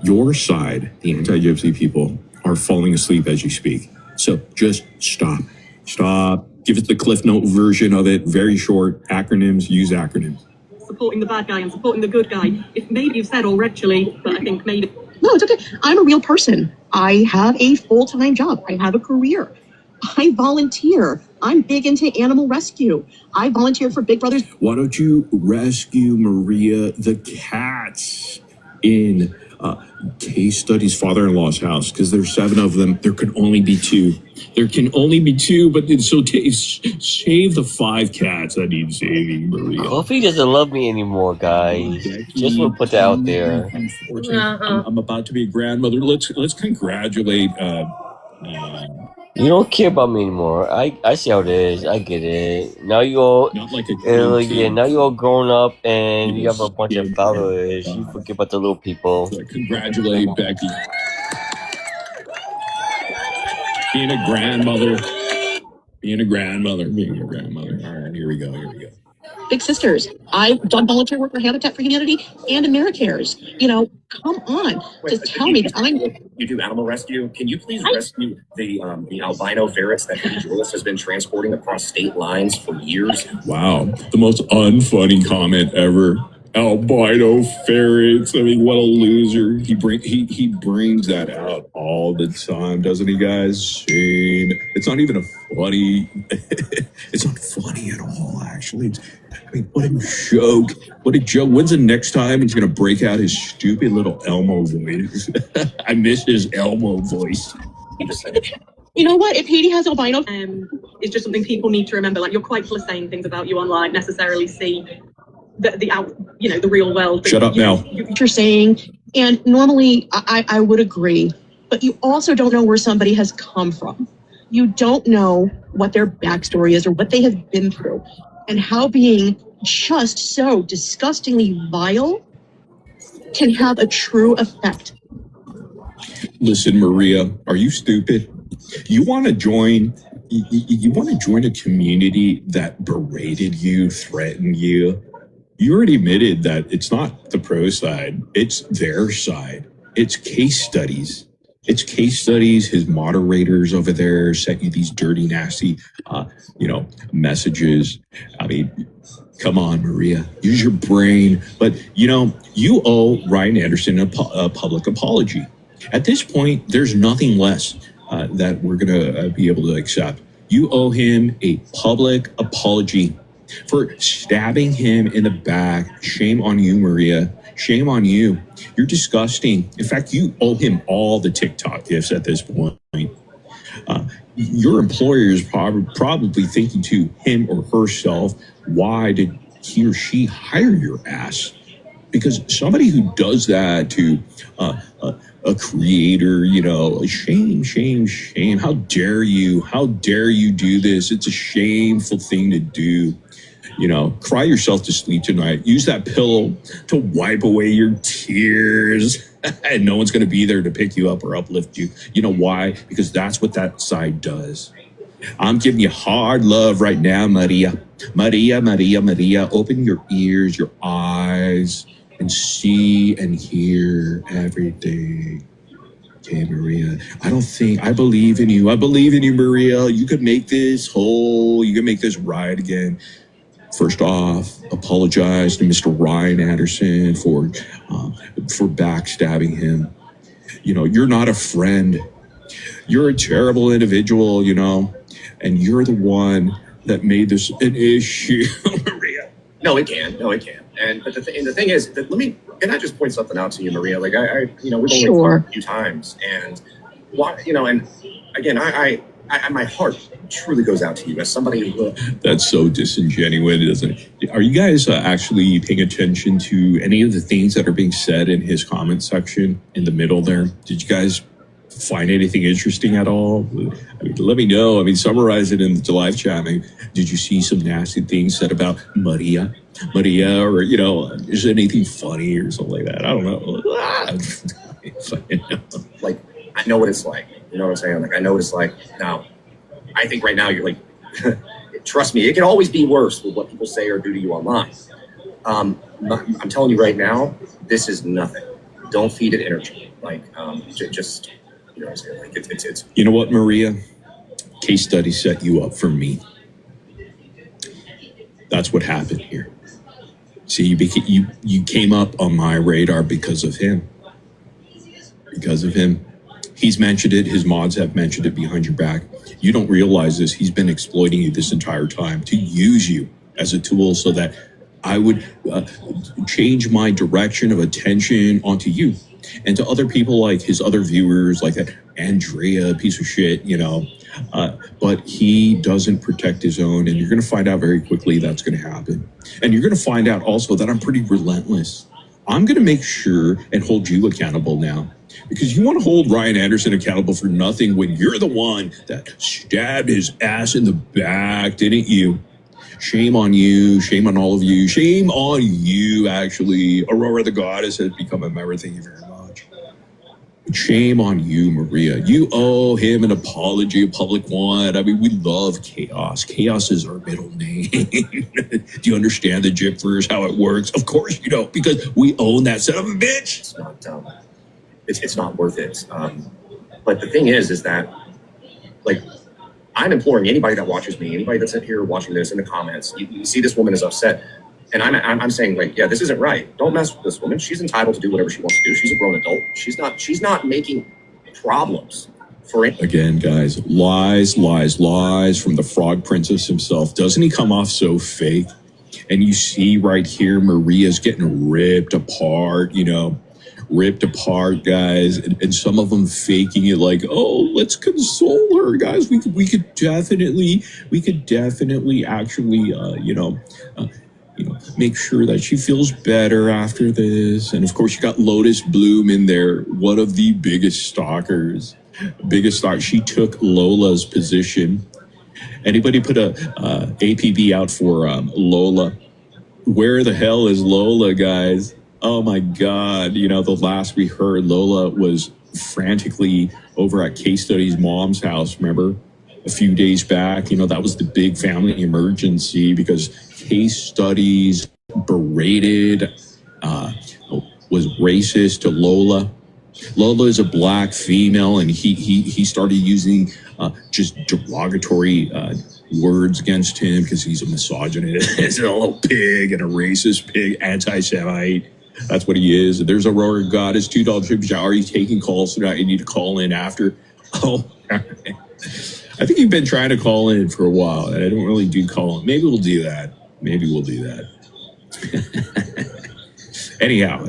Your side, the anti-gypsy people, are falling asleep as you speak. So just stop. Stop. Give us the Cliff Note version of it. Very short. Acronyms. Use acronyms. Supporting the bad guy and supporting the good guy. If maybe you've said already, but I think maybe... No, it's okay. I'm a real person. I have a full-time job. I have a career. I volunteer. I'm big into animal rescue. I volunteer for Big Brothers. Why don't you rescue Maria the cats in Case Study's father-in-law's house? Because there's 7 of them. There can only be 2. There can only be 2, but so save the 5 cats that need saving, Maria. Coffee doesn't love me anymore, guys. Just want to put that out there. Unfortunately, I'm about to be a grandmother. Let's congratulate. You don't care about me anymore. I see how it is. I get it. Now you all, Not like a now you all grown up and you have a bunch of followers. You forget about the little people. Congratulate Becky. Being a grandmother. All right, here we go. Big sisters. I've done volunteer work for Habitat for Humanity and AmeriCares. Come on. Just tell me that You do animal rescue. Can you please rescue the albino ferrets that Katie Julis has been transporting across state lines for years? Wow, the most unfunny comment ever. Albino ferrets. I mean, what a loser. He brings that out all the time, doesn't he, guys? Shame. It's not even a funny. It's not funny at all, actually. What a joke. What a joke. When's the next time he's going to break out his stupid little Elmo voice? I miss his Elmo voice. You know what? If Haiti has albino... It's just something people need to remember. Like, you're quite full of saying things about you online, necessarily see the real world. Shut up now. You're saying, and normally I would agree, but you also don't know where somebody has come from. You don't know what their backstory is or what they have been through, and how being just so disgustingly vile can have a true effect. Listen, Maria, are you stupid? You want to join? You want to join a community that berated you, threatened you? You already admitted that it's not the pro side, it's their side. It's case studies. His moderators over there sent you these dirty, nasty, messages. I mean, come on, Maria, use your brain. But, you owe Ryan Anderson a public apology. At this point, there's nothing less that we're going to be able to accept. You owe him a public apology for stabbing him in the back. Shame on you, Maria. Shame on you. You're disgusting. In fact, you owe him all the TikTok gifts at this point. Your employer is probably thinking to him or herself, why did he or she hire your ass? Because somebody who does that to a creator, shame. How dare you? How dare you do this? It's a shameful thing to do. Cry yourself to sleep tonight. Use that pillow to wipe away your tears. And no one's going to be there to pick you up or uplift you. You know why? Because that's what that side does. I'm giving you hard love right now, Maria. Maria. Open your ears, your eyes, and see and hear everything. Okay, Maria. I believe in you. I believe in you, Maria. You could make this whole. You can make this right again. First off, apologize to Mr. Ryan Anderson for backstabbing him. You're not a friend. You're a terrible individual, and you're the one that made this an issue, Maria. No, it can. But the thing is, can I just point something out to you, Maria? Like we've only talked a few times, and why, and again, my heart truly goes out to you as somebody who... That's so disingenuous, isn't it? Are you guys actually paying attention to any of the things that are being said in his comment section in the middle there? Did you guys find anything interesting at all? I mean, let me know. I mean, summarize it in the live chat. I mean, did you see some nasty things said about Maria, or is there anything funny or something like that? I don't know. Like, I know what it's like. You know what I'm saying? Like, I know what it's like. Now, I think right now you're like, trust me, it can always be worse with what people say or do to you online. I'm telling you right now, this is nothing. Don't feed it energy. Like, just, you know what I'm saying? Like, it's. You know what, Maria? Case study set you up for me. That's what happened here. See, you came up on my radar because of him. Because of him. He's mentioned it. His mods have mentioned it behind your back. You don't realize this. He's been exploiting you this entire time to use you as a tool so that I would change my direction of attention onto you and to other people like his other viewers, like that Andrea, piece of shit, but he doesn't protect his own. And you're going to find out very quickly that's going to happen. And you're going to find out also that I'm pretty relentless. I'm going to make sure and hold you accountable now. Because you want to hold Ryan Anderson accountable for nothing when you're the one that stabbed his ass in the back, didn't you? Shame on you. Shame on all of you. Shame on you, actually. Aurora the Goddess has become a member. Thank you very much. Shame on you, Maria. You owe him an apology, a public one. I mean, we love Chaos. Chaos is our middle name. Do you understand the Jip verse, how it works? Of course you don't, because we own that son of a bitch. It's not it's not worth it. But the thing is that, like, I'm imploring anybody that watches me, anybody that's in here watching this in the comments, you see this woman is upset, and I'm saying, like, yeah, this isn't right. Don't mess with this woman. She's entitled to do whatever she wants to do. She's a grown adult. She's not making problems for it. Again, guys, lies from the Frog Princess himself. Doesn't he come off so fake? And you see right here, Maria's getting ripped apart, ripped apart, guys, and some of them faking it like, oh, let's console her, guys. We could definitely actually make sure that she feels better after this. And of course, you got Lotus Bloom in there, one of the biggest stalkers. She took Lola's position. Anybody put a APB out for Lola? Where the hell is Lola, guys? Oh my God. The last we heard, Lola was frantically over at Case Study's mom's house, remember? A few days back, that was the big family emergency because Case Studies berated, was racist to Lola. Lola is a black female, and he started using just derogatory words against him because he's a misogynist, a little pig and a racist pig, anti-Semite. That's what he is. There's Aurora Goddess, $2 super chat. Are you taking calls tonight? You need to call in after. Oh, I think you've been trying to call in for a while. I don't really do call in. Maybe we'll do that. Anyhow,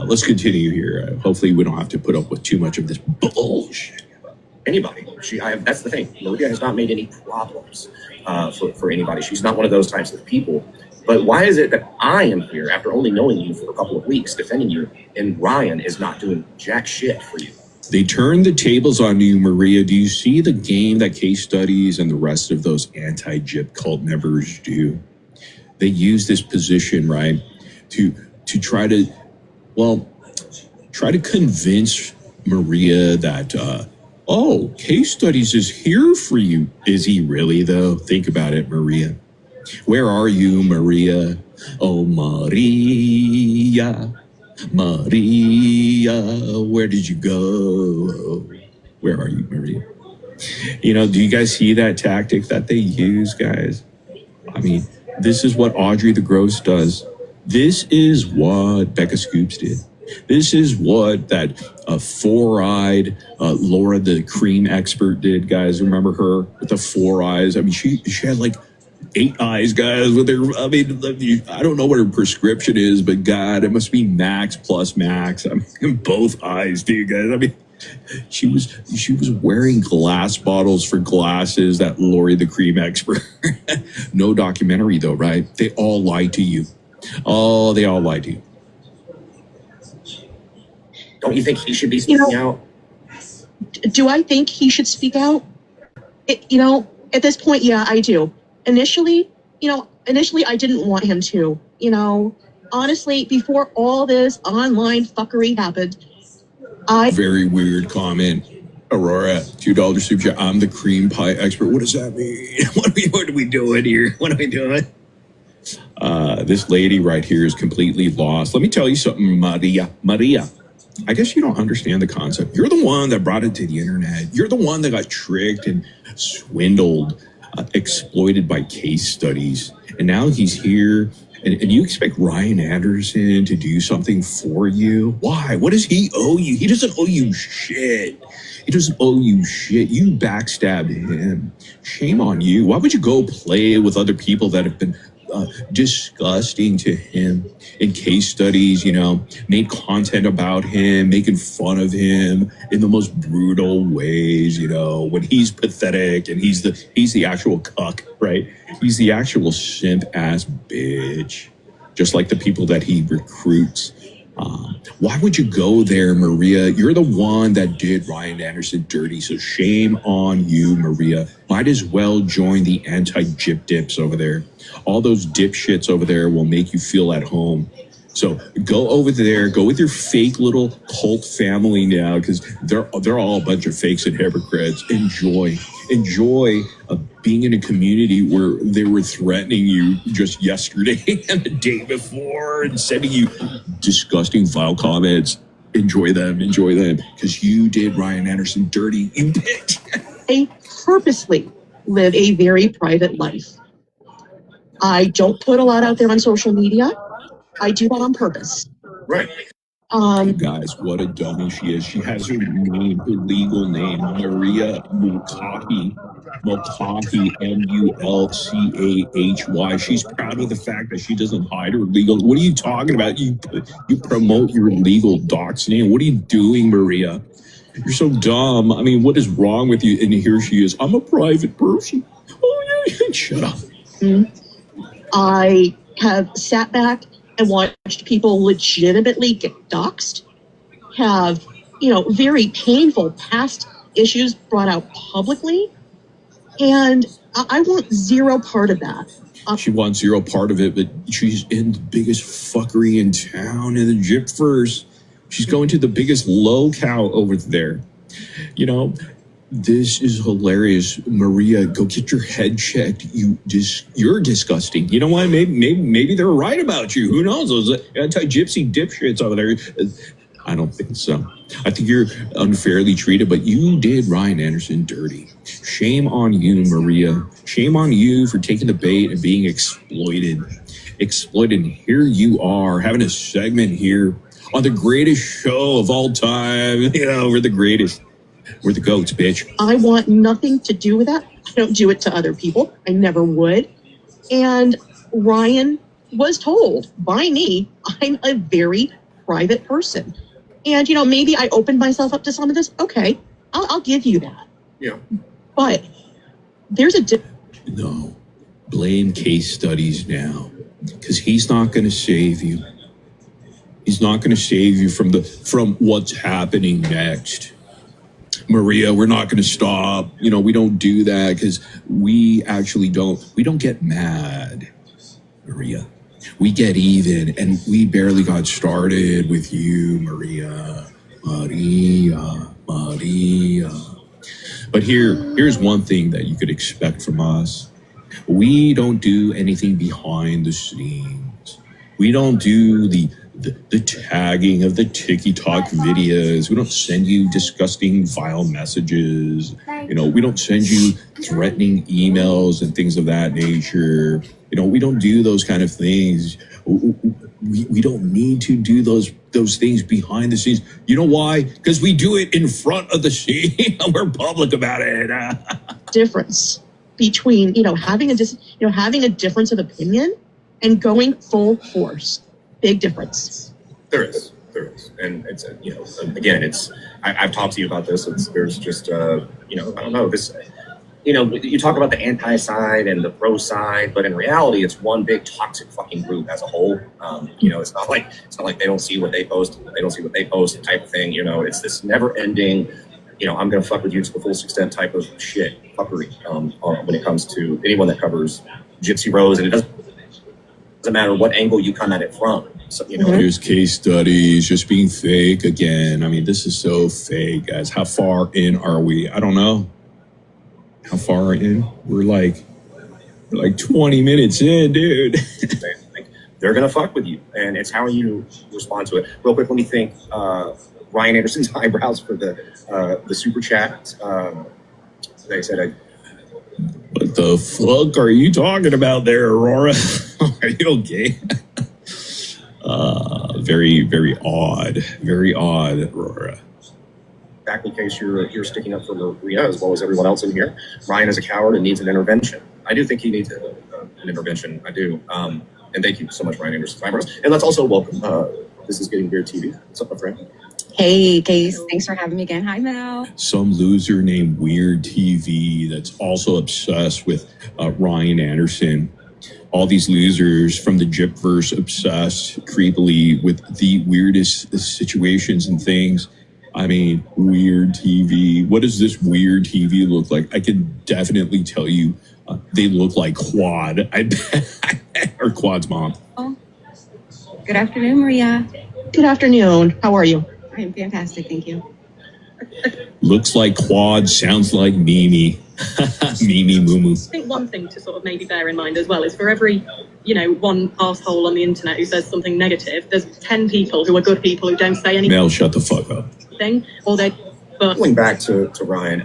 let's continue here. Hopefully we don't have to put up with too much of this bullshit. Anybody. That's the thing. Maria has not made any problems for anybody. She's not one of those types of people. But why is it that I am here after only knowing you for a couple of weeks, defending you, and Ryan is not doing jack shit for you? They turned the tables on you, Maria. Do you see the game that Case Studies and the rest of those anti-Jip cult members do? They use this position, right, to try to convince Maria that, Case Studies is here for you. Is he really, though? Think about it, Maria. Where are you, Maria? Oh, Maria, where did you go? Where are you, Maria? Do you guys see that tactic that they use, guys? I mean, this is what Audrey the Gross does. This is what Becca Scoops did. This is what that four-eyed Laura the Cream expert did, guys. Remember her with the 4 eyes? I mean, she had like 8 eyes, guys. With her, I mean, I don't know what her prescription is, but God, it must be max plus max. I mean, both eyes, dude, guys. I mean, she was wearing glass bottles for glasses. That Lori the Cream expert. No documentary though, right? They all lied to you. Oh, they all lied to you. Don't you think he should be speaking out? Do I think he should speak out? At this point, yeah, I do. Initially, I didn't want him to. Honestly, before all this online fuckery happened, Very weird comment. Aurora, $2 super chat. I'm the cream pie expert. What does that mean? What are we doing here? What are we doing? This lady right here is completely lost. Let me tell you something, Maria. I guess you don't understand the concept. You're the one that brought it to the internet. You're the one that got tricked and swindled, exploited by case studies. And now he's here. And you expect Ryan Anderson to do something for you? Why? What does he owe you? He doesn't owe you shit. He doesn't owe you shit. You backstabbed him. Shame on you. Why would you go play with other people that have been disgusting to him in case studies, made content about him, making fun of him in the most brutal ways, when he's pathetic and he's the actual cuck, right? He's the actual simp ass bitch, just like the people that he recruits. Why would you go there, Maria? You're the one that did Ryan Anderson dirty, so shame on you, Maria. Might as well join the anti-gyp dips over there. All those dipshits over there will make you feel at home. So go over there, go with your fake little cult family now, because they're all a bunch of fakes and hypocrites. Enjoy being in a community where they were threatening you just yesterday and the day before and sending you disgusting, vile comments. Enjoy them, because you did Ryan Anderson dirty, you bitch. I purposely live a very private life. I don't put a lot out there on social media. I do that on purpose. Right. Guys, what a dummy she is. She has her name, her legal name, Maria Mulcahy, Mulcahy. She's proud of the fact that she doesn't hide her legal. What are you talking about? You promote your legal doc's name. What are you doing, Maria? You're so dumb. I mean, what is wrong with you? And here she is. I'm a private person. Oh, yeah. Shut up. I have sat back and watched people legitimately get doxxed, have, very painful past issues brought out publicly, and I want zero part of that. She wants zero part of it, but she's in the biggest fuckery in town in the Gyp first. She's going to the biggest locale over there. This is hilarious. Maria, go get your head checked. You're disgusting. You know what? Maybe they're right about you. Who knows? Those anti-gypsy dipshits over there. I don't think so. I think you're unfairly treated, but you did Ryan Anderson dirty. Shame on you, Maria. Shame on you for taking the bait and being exploited. And here you are having a segment here on the greatest show of all time. We're the greatest. We're the goats, bitch. I want nothing to do with that. I don't do it to other people. I never would. And Ryan was told by me, I'm a very private person. And, maybe I opened myself up to some of this. Okay, I'll give you that. Yeah. But there's No. Blame case studies now. Because he's not going to save you. He's not going to save you from what's happening next. Maria, we're not going to stop. We don't do that because we don't get mad, Maria. We get even, and we barely got started with you, Maria. But here's one thing that you could expect from us. We don't do anything behind the scenes. We don't do the tagging of the TikTok videos. We don't send you disgusting, vile messages. We don't send you threatening emails and things of that nature. We don't do those kind of things. We don't need to do those things behind the scenes. You know why? Because we do it in front of the scene. We're public about it. difference between, having a difference of opinion and going full force. Big difference. There is, and it's again, I've talked to you about this. There's just I don't know this. You talk about the anti side and the pro side, but in reality, it's one big toxic fucking group as a whole. It's not like they don't see what they post, type of thing. It's this never ending you know, I'm going to fuck with you to the fullest extent type of shit, fuckery, when it comes to anyone that covers Gypsy Rose. And it doesn't matter what angle you come at it from. So, you know, Here's case studies just being fake again. I mean, this is so fake, guys. How far in are we? I don't know. How far in? We're like 20 minutes in, dude. they're going to fuck with you, and it's how you respond to it. Real quick, let me thank Ryan Anderson's eyebrows for the super chat. They said, what the fuck are you talking about there, Aurora? Are you okay? Very, very odd. Very odd, Aurora. back in case you're sticking up for Maria as well as everyone else in here. Ryan is a coward and needs an intervention. I do think he needs an intervention. I do. And thank you so much, Ryan Anderson. And let's also welcome, this is Getting Weird TV. What's up, my friend? Hey, Case. Thanks for having me again. Hi, Mel. Some loser named Weird TV that's also obsessed with Ryan Anderson. All these losers from the Gypverse obsessed creepily with the weirdest situations and things. I mean, Weird TV. What does this Weird TV look like? I can definitely tell you they look like Quad. I bet. Or Quad's mom. Oh. Good afternoon, Maria. Good afternoon. How are you? I am fantastic, thank you. Looks like Quad, sounds like Mimi. Mimi Moo. I think one thing to sort of maybe bear in mind as well is for every, one arsehole on the internet who says something negative, there's 10 people who are good people who don't say anything. Mel, shut the fuck up. Or they, but going back to Ryan,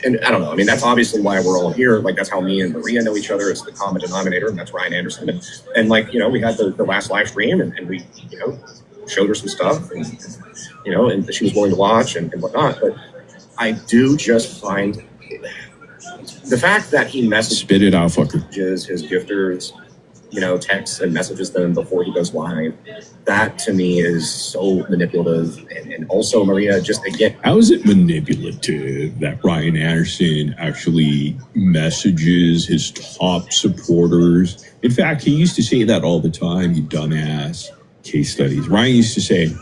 and I don't know. I mean, that's obviously why we're all here. Like, that's how me and Maria know each other. It's the common denominator, and that's Ryan Anderson. And like, we had the last live stream, and we, showed her some stuff, and and she was willing to watch and whatnot. But I do just find the fact that he messages, spit it out, fucker, his gifters, texts and messages them before he goes live. That to me is so manipulative. And also, Maria, just again, how is it manipulative that Ryan Anderson actually messages his top supporters? In fact, he used to say that all the time, you dumbass. Case studies. Ryan used to say,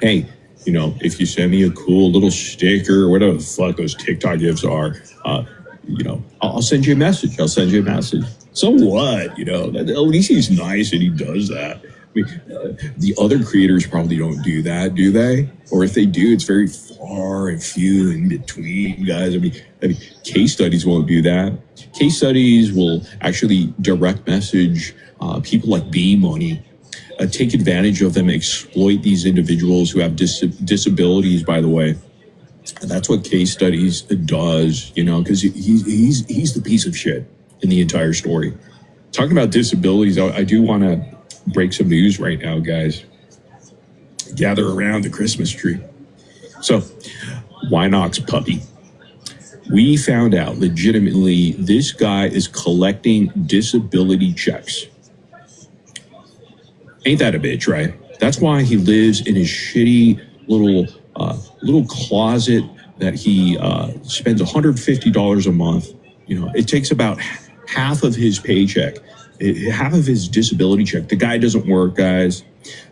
hey, if you send me a cool little sticker or whatever the fuck those TikTok gifts are, I'll send you a message. So what? At least he's nice and he does that. I mean, the other creators probably don't do that, do they? Or if they do, it's very far and few in between, guys. I mean, case studies won't do that. Case studies will actually direct message people like B-Money, take advantage of them, exploit these individuals who have disabilities, by the way. And that's what case studies does, because he's the piece of shit in the entire story. Talking about disabilities, I do want to break some news right now, guys. Gather around the Christmas tree. So, Wynock's puppy. We found out legitimately this guy is collecting disability checks. Ain't that a bitch, right? That's why he lives in his shitty little closet that he spends $150 a month. It takes about half of his paycheck, half of his disability check. The guy doesn't work, guys.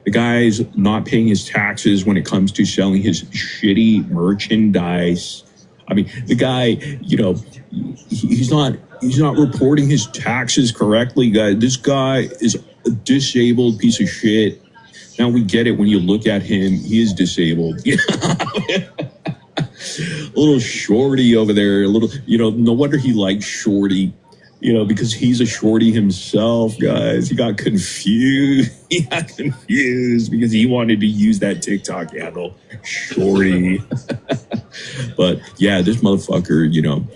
The guy's not paying his taxes when it comes to selling his shitty merchandise. I mean, the guy, he's not reporting his taxes correctly, guys. This guy is a disabled piece of shit. Now we get it when you look at him. He is disabled. A little shorty over there. A little, no wonder he likes shorty. Because he's a shorty himself, guys. He got confused. Because he wanted to use that TikTok handle, shorty. But yeah, this motherfucker,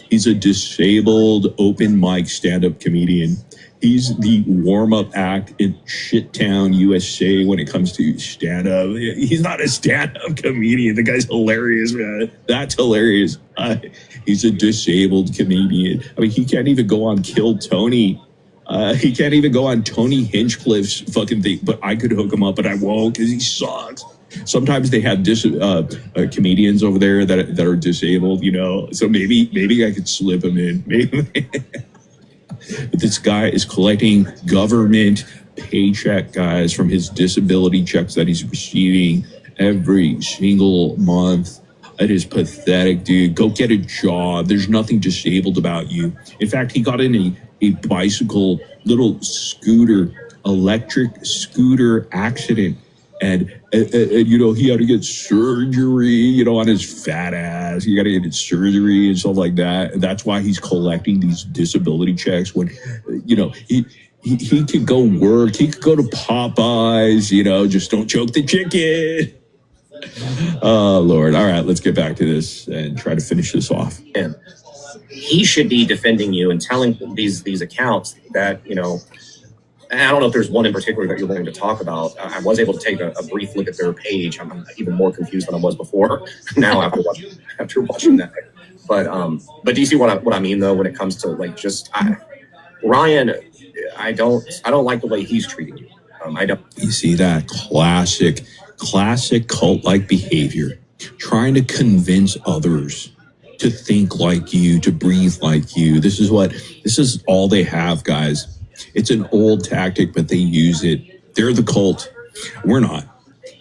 he's a disabled open mic stand-up comedian. He's the warm-up act in Shittown, USA when it comes to stand-up. He's not a stand-up comedian. The guy's hilarious, man. That's hilarious. He's a disabled comedian. I mean, he can't even go on Kill Tony. He can't even go on Tony Hinchcliffe's fucking thing. But I could hook him up, but I won't because he sucks. Sometimes they have comedians over there that are disabled, So maybe I could slip him in. Maybe. But this guy is collecting government paycheck, guys, from his disability checks that he's receiving every single month. It is pathetic, dude. Go get a job. There's nothing disabled about you. In fact, he got in a bicycle, little scooter, electric scooter accident. And you know, he had to get surgery, you know, on his fat ass. He got to get surgery and stuff like that. And that's why he's collecting these disability checks when, you know, he could go work. He could go to Popeyes, you know, just don't choke the chicken. Oh, Lord. All right, let's get back to this and try to finish this off. And he should be defending you and telling these accounts that, you know, and I don't know if there's one in particular that you're willing to talk about. I was able to take a brief look at their page. I'm even more confused than I was before now after watching that. But do you see what I mean, though, when it comes to, like, just Ryan, I don't like the way he's treating you. I don't. You see that classic cult-like behavior, trying to convince others to think like you, to breathe like you. This is all they have, guys. It's an old tactic, but they use it. They're the cult. We're not.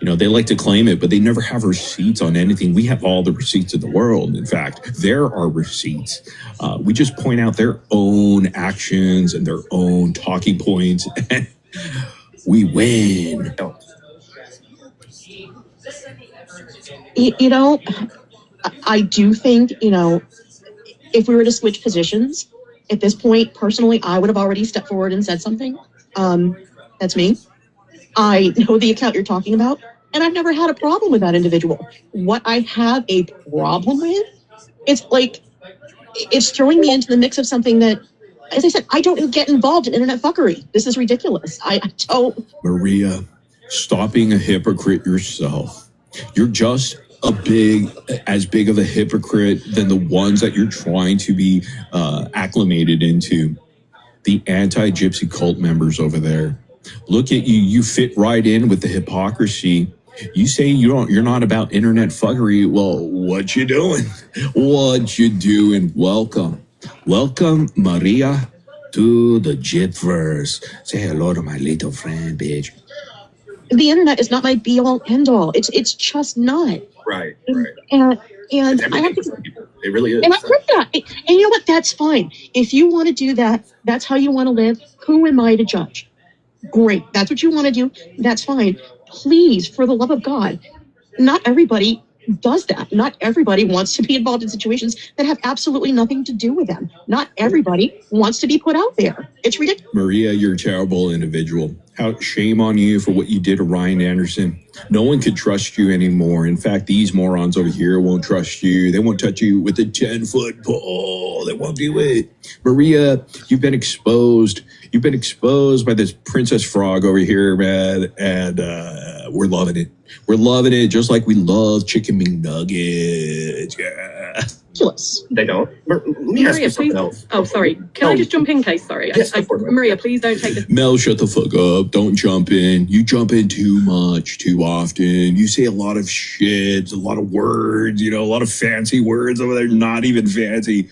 You know, they like to claim it, but they never have receipts on anything. We have all the receipts in the world. In fact, there are receipts. We just point out their own actions and their own talking points, and we win. You know, I do think, you know, if we were to switch positions, at this point, personally, I would have already stepped forward and said something. That's me. I know the account you're talking about, and I've never had a problem with that individual. What I have a problem with, it's throwing me into the mix of something that, as I said, I don't get involved in internet fuckery. This is ridiculous. I don't. Maria, stop being a hypocrite yourself. You're just as big of a hypocrite than the ones that you're trying to be acclimated into. The anti-gypsy cult members over there. Look at you. You fit right in with the hypocrisy. You say you're not about internet fuckery. Well, what you doing? What you doing? Welcome, Maria, to the Jitverse. Say hello to my little friend, bitch. The internet is not my be-all, end-all. It's just not. Right. And I have to. It really is. And I get that. And you know what? That's fine. If you want to do that, that's how you want to live. Who am I to judge? Great. That's what you want to do. That's fine. Please, for the love of God, not everybody does that. Not everybody wants to be involved in situations that have absolutely nothing to do with them. Not everybody wants to be put out there. It's ridiculous. Maria, you're a terrible individual. Shame on you for what you did to Ryan Anderson. No one could trust you anymore. In fact, these morons over here won't trust you. They won't touch you with a 10-foot pole. They won't do it. Maria, you've been exposed. You've been exposed by this Princess Frog over here, man. And we're loving it. We're loving it just like we love chicken McNuggets. Yeah. They don't. Let me ask you something else. Oh, sorry. Can I just jump in, Case? Sorry. Yes, Maria, please don't take this. Mel, shut the fuck up. Don't jump in. You jump in too much, too often. You say a lot of shit, a lot of words, you know, a lot of fancy words over there, not even fancy.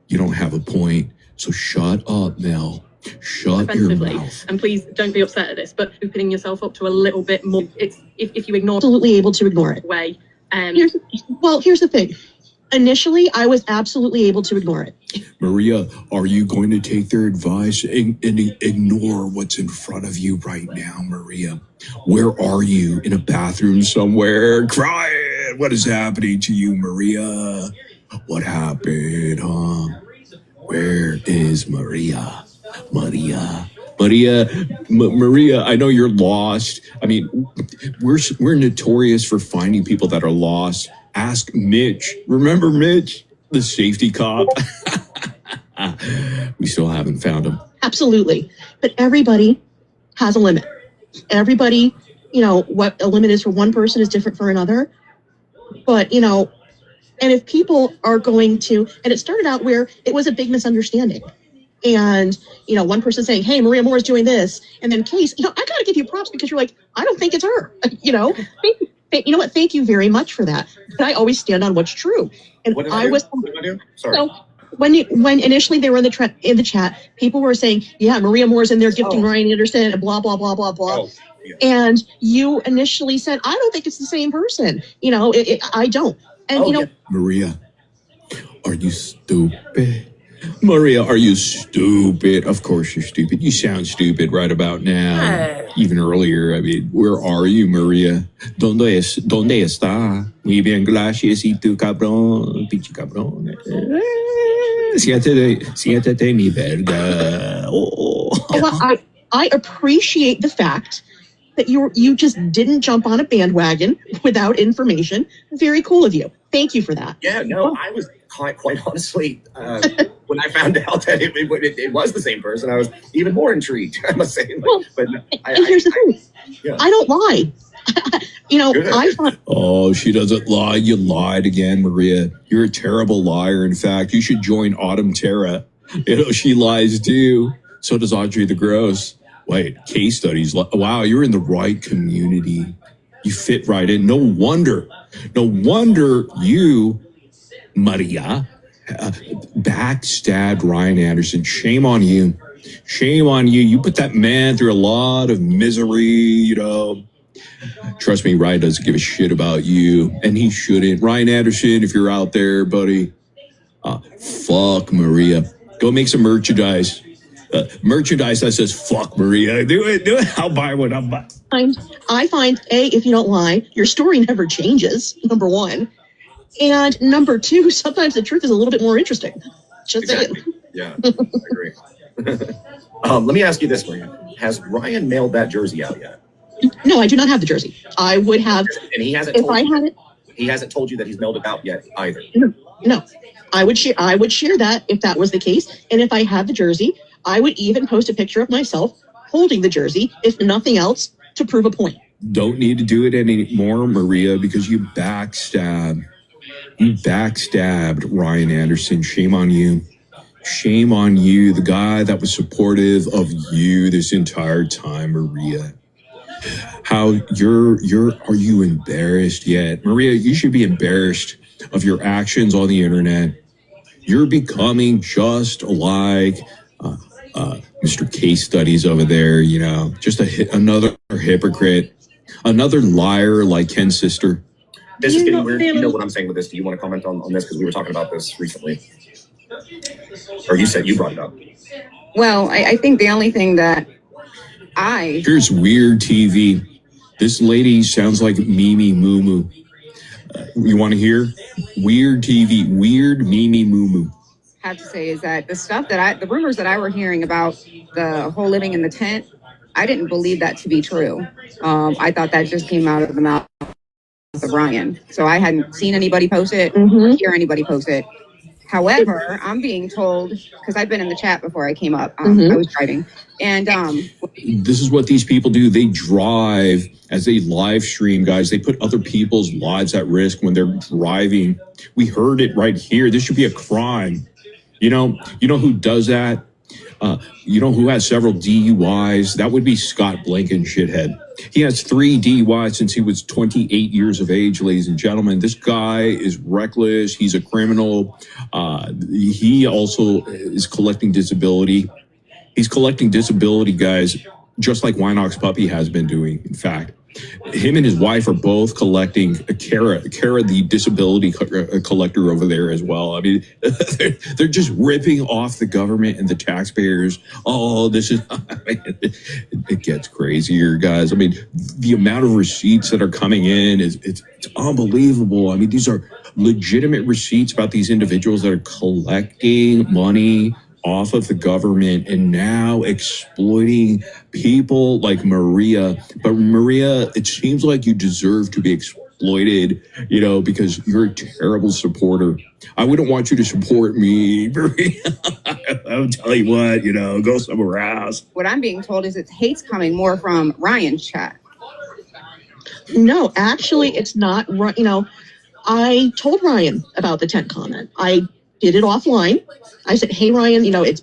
You don't have a point. So shut up, Mel. Shut your mouth. And please don't be upset at this, but opening yourself up to a little bit more. It's if you ignore. Absolutely able to ignore it. Way. Here's the thing. Initially, I was absolutely able to ignore it. Maria, are you going to take their advice and ignore what's in front of you right now, Maria? Where are you? In a bathroom somewhere? Crying? What is happening to you, Maria? What happened, huh? Where is Maria? Maria, I know you're lost. I mean, we're notorious for finding people that are lost. Ask Mitch. Remember Mitch, the safety cop? We still haven't found him. Absolutely. But everybody has a limit. Everybody, you know, what a limit is for one person is different for another. But, you know, and if people are going to, and it started out where it was a big misunderstanding. And, you know, one person saying, hey, Maria Moore is doing this. And then Case, you know, I got to give you props because you're like, I don't think it's her. You know, you know what? Thank you very much for that. But I always stand on what's true. And What did I do? Sorry. So when initially they were in the chat, people were saying, yeah, Maria Moore's in there gifting Ryan Anderson and blah, blah, blah, blah, blah. Yeah. And you initially said, I don't think it's the same person. You know, I don't. And you know, Maria, are you stupid? Maria, are you stupid? Of course you're stupid. You sound stupid right about now. Even earlier, I mean, where are you, Maria? ¿Dónde está? Muy bien, gracias. Y tú, cabrón, pinche cabrón. Siéntate, mi verga. Oh. well, I appreciate the fact that you just didn't jump on a bandwagon without information. Very cool of you. Thank you for that. Yeah, no, I was quite honestly, when I found out that it was the same person, I was even more intrigued, I must say. Well, but here's the thing. Yeah. I don't lie. You know, I thought... Oh, she doesn't lie. You lied again, Maria. You're a terrible liar. In fact, you should join Autumn Terra. You know, she lies too. So does Audrey the Gross. Wait, case studies. Wow, you're in the right community. You fit right in. No wonder you, Maria, backstabbed Ryan Anderson. Shame on you. Shame on you. You put that man through a lot of misery, you know. Trust me, Ryan doesn't give a shit about you, and he shouldn't. Ryan Anderson, if you're out there, buddy, fuck Maria. Go make some merchandise. Merchandise that says "fuck Maria." Do it. I'll buy one. I find if you don't lie, your story never changes. Number one, and number two, sometimes the truth is a little bit more interesting. Just exactly. saying. Yeah, I agree. Let me ask you this, Maria: has Ryan mailed that jersey out yet? No, I do not have the jersey. I would have, and he hasn't. If I had it, he hasn't told you that he's mailed it out yet either. No, I would share that if that was the case, and if I had the jersey, I would even post a picture of myself holding the jersey, if nothing else, to prove a point. Don't need to do it anymore, Maria, because you backstabbed Ryan Anderson. Shame on you. Shame on you, the guy that was supportive of you this entire time, Maria. How are you embarrassed yet? Maria, you should be embarrassed of your actions on the internet. You're becoming just like Mr. Case Studies over there, you know, just another hypocrite, another liar like Ken's sister. This is getting weird. You know what I'm saying with this. Do you want to comment on this? Because we were talking about this recently. Or you said you brought it up. Well, I think the only thing that Here's weird TV. This lady sounds like Mimi Moo Moo. You want to hear? Weird TV. Weird Mimi Moo Moo. have to say is that the rumors that I were hearing about the whole living in the tent, I didn't believe that to be true. I thought that just came out of the mouth of Ryan. So I hadn't seen anybody post it or hear anybody post it. However, I'm being told, because I've been in the chat before I came up, I was driving, and this is what these people do. They drive as they live stream, guys. They put other people's lives at risk when they're driving. We heard it right here. This should be a crime. You know who does that? You know who has several DUIs? That would be Scott Blinken, shithead. He has 3 DUIs since he was 28 years of age, ladies and gentlemen. This guy is reckless. He's a criminal. He also is collecting disability. He's collecting disability, guys, just like Winox Puppy has been doing, in fact. Him and his wife are both collecting Kara, the disability collector over there as well. I mean, they're just ripping off the government and the taxpayers. Oh, this is, it gets crazier, guys. I mean, the amount of receipts that are coming in it's unbelievable. I mean, these are legitimate receipts about these individuals that are collecting money off of the government and now exploiting people like Maria. But Maria, it seems like you deserve to be exploited, because you're a terrible supporter. I wouldn't want you to support me, Maria. I'll tell you what, go somewhere else. what I'm being told is it's hate's coming more from Ryan's chat. No, actually, it's not. I told Ryan about the tent comment. I did it offline. I said, hey, Ryan, it's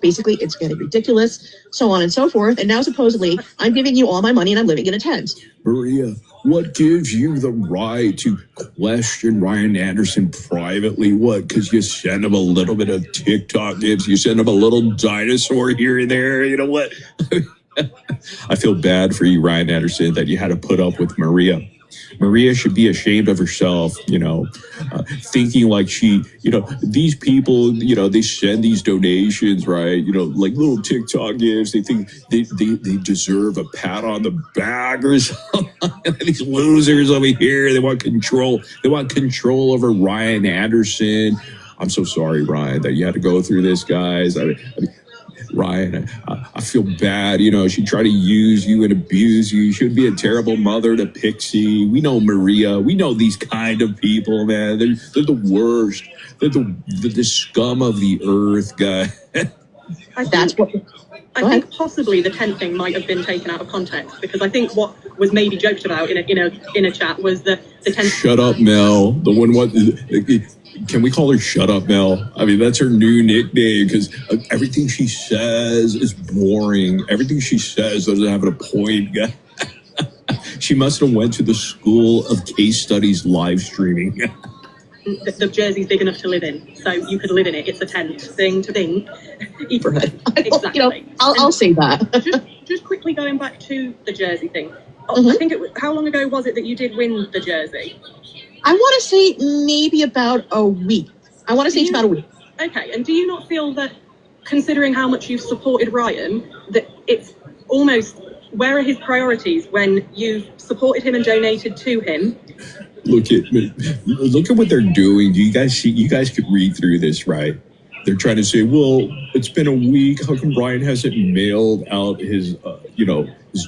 getting ridiculous, so on and so forth. And now supposedly I'm giving you all my money and I'm living in a tent. Maria, what gives you the right to question Ryan Anderson privately? What? Because you send him a little bit of TikTok gifts. You send him a little dinosaur here and there. You know what? I feel bad for you, Ryan Anderson, that you had to put up with Maria. Maria should be ashamed of herself, thinking like she, these people, they send these donations, right? Like little TikTok gifts. They think they deserve a pat on the back or something. These losers over here, they want control. They want control over Ryan Anderson. I'm so sorry, Ryan, that you had to go through this, guys. I mean, Ryan, I feel bad. She tried to use you and abuse you. She would be a terrible mother to Pixie. We know Maria. We know these kind of people, man. They're the worst. They're the scum of the earth, guy. I think possibly the tent thing might have been taken out of context, because I think what was maybe joked about in a chat was that the tent. Shut up, Mel. The one what? Can we call her Shut Up Mel? I mean, that's her new nickname, because everything she says is boring. Everything she says doesn't have a point. She must have went to the school of case studies live streaming. The jersey's big enough to live in, so you could live in it. It's a tent thing to think. Exactly. I'll say that. just quickly going back to the jersey thing. I think how long ago was it that you did win the jersey? I want to say maybe about a week. I want to say it's about a week. Okay, and do you not feel that, considering how much you've supported Ryan, that it's almost, where are his priorities when you've supported him and donated to him? Look at what they're doing. Do you guys see? You guys could read through this, right? They're trying to say, well, it's been a week. How come Ryan hasn't mailed out his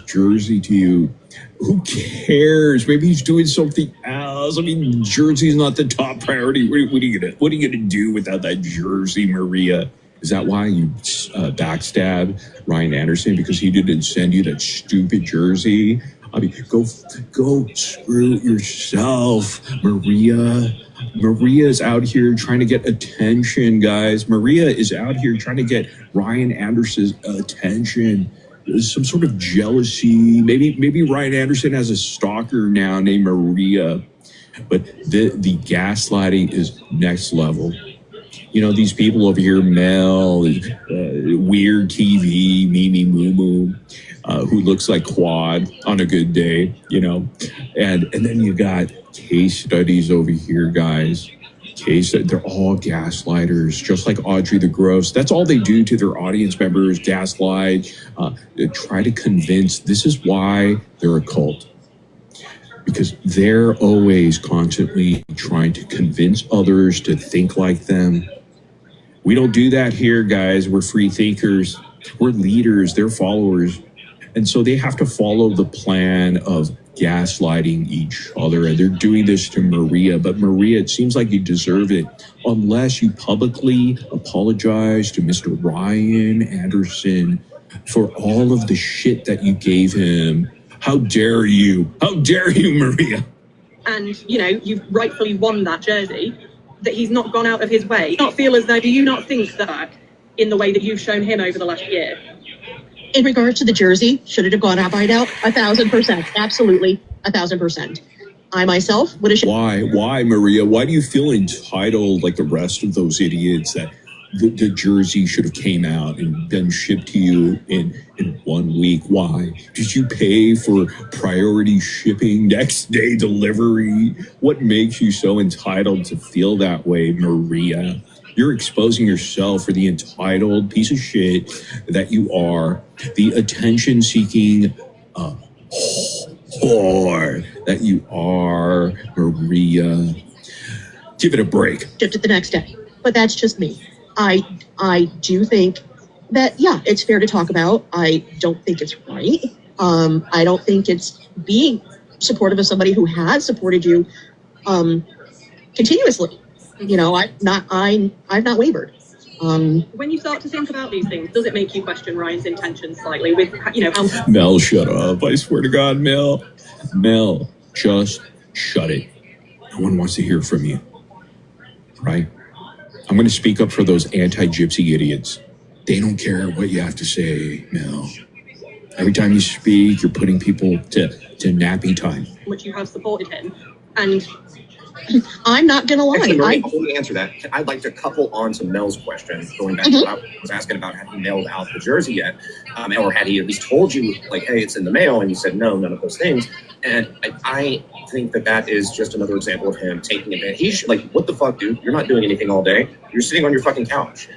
jersey to you? Who cares? Maybe he's doing something else. I mean, jersey's not the top priority. What are you gonna do without that jersey, Maria? Is that why you backstab Ryan Anderson, because he didn't send you that stupid jersey? I mean, go screw yourself, Maria. Maria is out here trying to get attention, guys. Maria is out here trying to get Ryan Anderson's attention. There's some sort of jealousy. Maybe Ryan Anderson has a stalker now named Maria. But the gaslighting is next level. These people over here, Mel, weird TV, Mimi Moo Moo, who looks like Quad on a good day, and then you got case studies over here, guys. They're all gaslighters, just like Audrey the Gross. That's all they do to their audience members, gaslight, try to convince. This is why they're a cult. Because they're always constantly trying to convince others to think like them. We don't do that here, guys. We're free thinkers. We're leaders. They're followers. And so they have to follow the plan of gaslighting each other. And they're doing this to Maria. But Maria, it seems like you deserve it unless you publicly apologize to Mr. Ryan Anderson for all of the shit that you gave him. How dare you? How dare you, Maria? And, you've rightfully won that jersey, that he's not gone out of his way. Do you not think that in the way that you've shown him over the last year? In regards to the jersey, should it have gone out by now? 1,000%. Absolutely. 1,000%. I myself would have. Why, Maria? Why do you feel entitled like the rest of those idiots that the jersey should have came out and been shipped to you in 1 week? Why? Did you pay for priority shipping, next day delivery? What makes you so entitled to feel that way, Maria? You're exposing yourself for the entitled piece of shit that you are, the attention-seeking whore that you are, Maria. Give it a break. Shipped it the next day. But that's just me. I do think that, yeah, it's fair to talk about. I don't think it's right. I don't think it's being supportive of somebody who has supported you continuously. I've not wavered. When you start to think about these things, does it make you question Ryan's intentions slightly with, how... Mel, shut up. I swear to God, Mel. Mel, just shut it. No one wants to hear from you. Right? I'm going to speak up for those anti-gypsy idiots. They don't care what you have to say, Mel. Every time you speak, you're putting people to nappy time. Which you have supported him. And I'm not gonna lie. Actually, Marie, before you answer that, I'd like to couple on to Mel's question, going back to what I was asking about, had he mailed out the jersey yet? Or had he at least told you, like, hey, it's in the mail, and you said no, none of those things. And I think that is just another example of him taking advantage. He's like, what the fuck, dude? You're not doing anything all day. You're sitting on your fucking couch.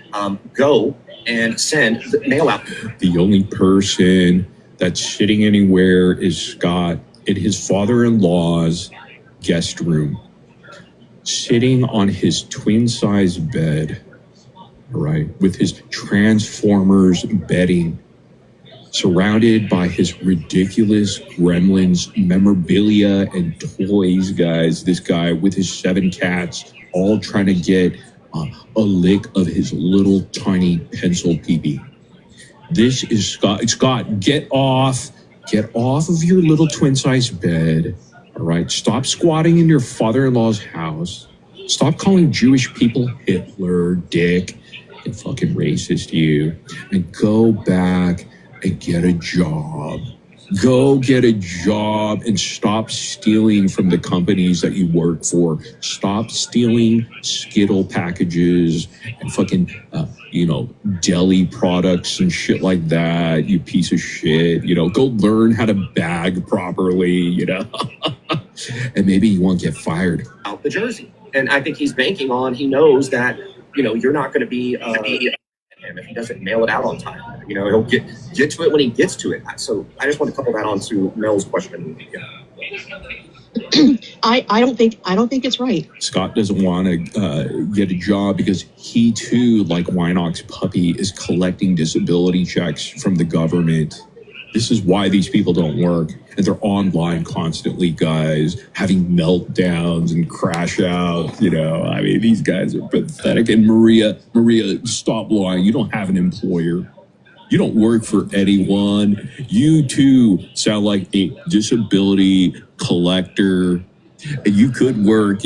Go and send the mail out. The only person that's sitting anywhere is Scott in his father-in-law's guest room, sitting on his twin-size bed, right, with his Transformers bedding, surrounded by his ridiculous Gremlins memorabilia and toys, guys. This guy with his 7 cats, all trying to get a lick of his little tiny pencil peepee. This is Scott. Scott, get off of your little twin-sized bed. All right, stop squatting in your father-in-law's house. Stop calling Jewish people Hitler, Dick, and fucking racist you. And go back and get a job. Go get a job and stop stealing from the companies that you work for. Stop stealing Skittle packages and fucking, deli products and shit like that, you piece of shit. Go learn how to bag properly, and maybe you won't get fired. Out the jersey. And I think he's banking on, he knows that, you're not going to be him if he doesn't mail it out on time. He'll get to it when he gets to it. So I just want to couple that on to Mel's question. I don't think it's right. Scott doesn't want to get a job because he too, like Wynock's puppy, is collecting disability checks from the government. This is why these people don't work. And they're online constantly, guys, having meltdowns and crash outs. These guys are pathetic. And Maria, stop lying. You don't have an employer. You don't work for anyone. You too sound like a disability collector. And you could work,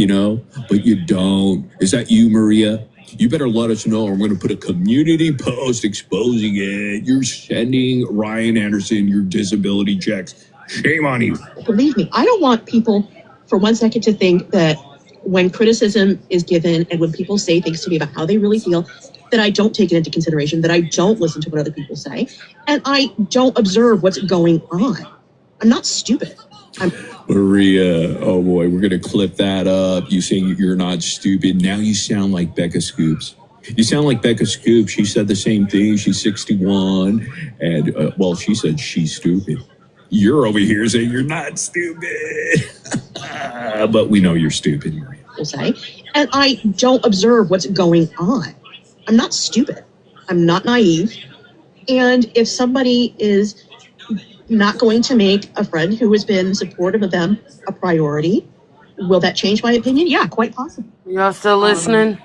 but you don't. Is that you, Maria? You better let us know, or I'm going to put a community post exposing it. You're sending Ryan Anderson your disability checks. Shame on you. Believe me, I don't want people for one second to think that when criticism is given and when people say things to me about how they really feel, that I don't take it into consideration, that I don't listen to what other people say, and I don't observe what's going on. I'm not stupid. Maria, oh boy, we're going to clip that up. You saying you're not stupid. Now you sound like Becca Scoops. You sound like Becca Scoops. She said the same thing. She's 61. And, she said she's stupid. You're over here saying you're not stupid. But we know you're stupid, Maria. Will say, and I don't observe what's going on. I'm not stupid. I'm not naive. And if somebody is not going to make a friend who has been supportive of them a priority, will that change my opinion? Yeah, quite possibly. Y'all still listening?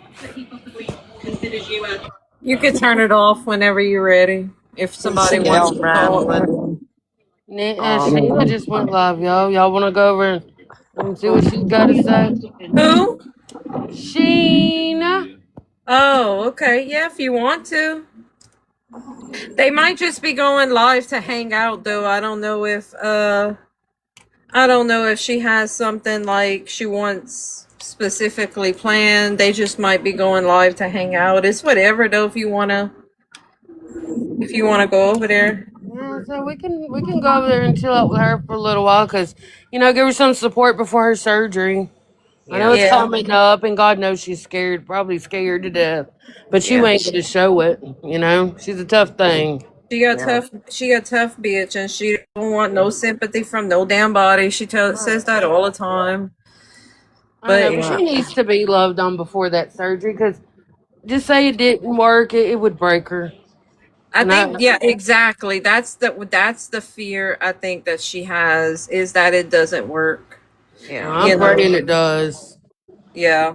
You could turn it off whenever you're ready. If somebody wants to talk. Sheila just went live, y'all. Y'all want to go over and see what she's got to say? Who? Sheena. Oh, okay. Yeah, if you want to. They might just be going live to hang out, though. I don't know if she has something like she wants specifically planned. They just might be going live to hang out. It's whatever, though. If you wanna go over there. Yeah, so we can go over there and chill out with her for a little while, cause give her some support before her surgery. I know it's coming up, and God knows she's scared, probably scared to death. But she ain't gonna show it. She's a tough thing. She got tough bitch, and she don't want no sympathy from no damn body. She says that all the time. But she needs to be loved on before that surgery, because just say it didn't work, it would break her. I think, exactly. That's the fear I think that she has, is that it doesn't work. Yeah, I'm praying it does. Yeah,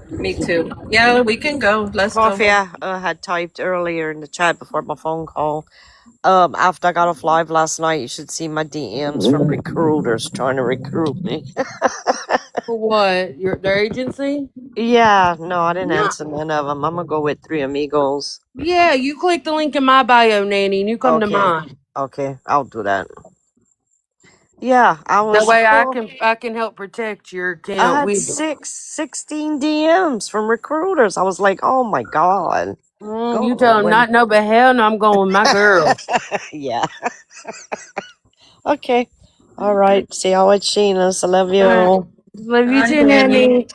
me too. Yeah, we can go. Let's Coffee, go. I had typed earlier in the chat before my phone call. After I got off live last night, you should see my DMs from recruiters trying to recruit me. For what? Their agency? Yeah, no, I didn't answer none of them. I'm gonna go with Three Amigos. Yeah, you click the link in my bio, Nanny, and you come to mine. Okay, I'll do that. Yeah, That way I can help protect your I account had with it. 16 DMs from recruiters. I was like, oh my God. You tell them not no, but hell no, I'm going with my girl. Yeah. Okay. All right. See y'all at Sheena's. I love you. Love you too, Nanny.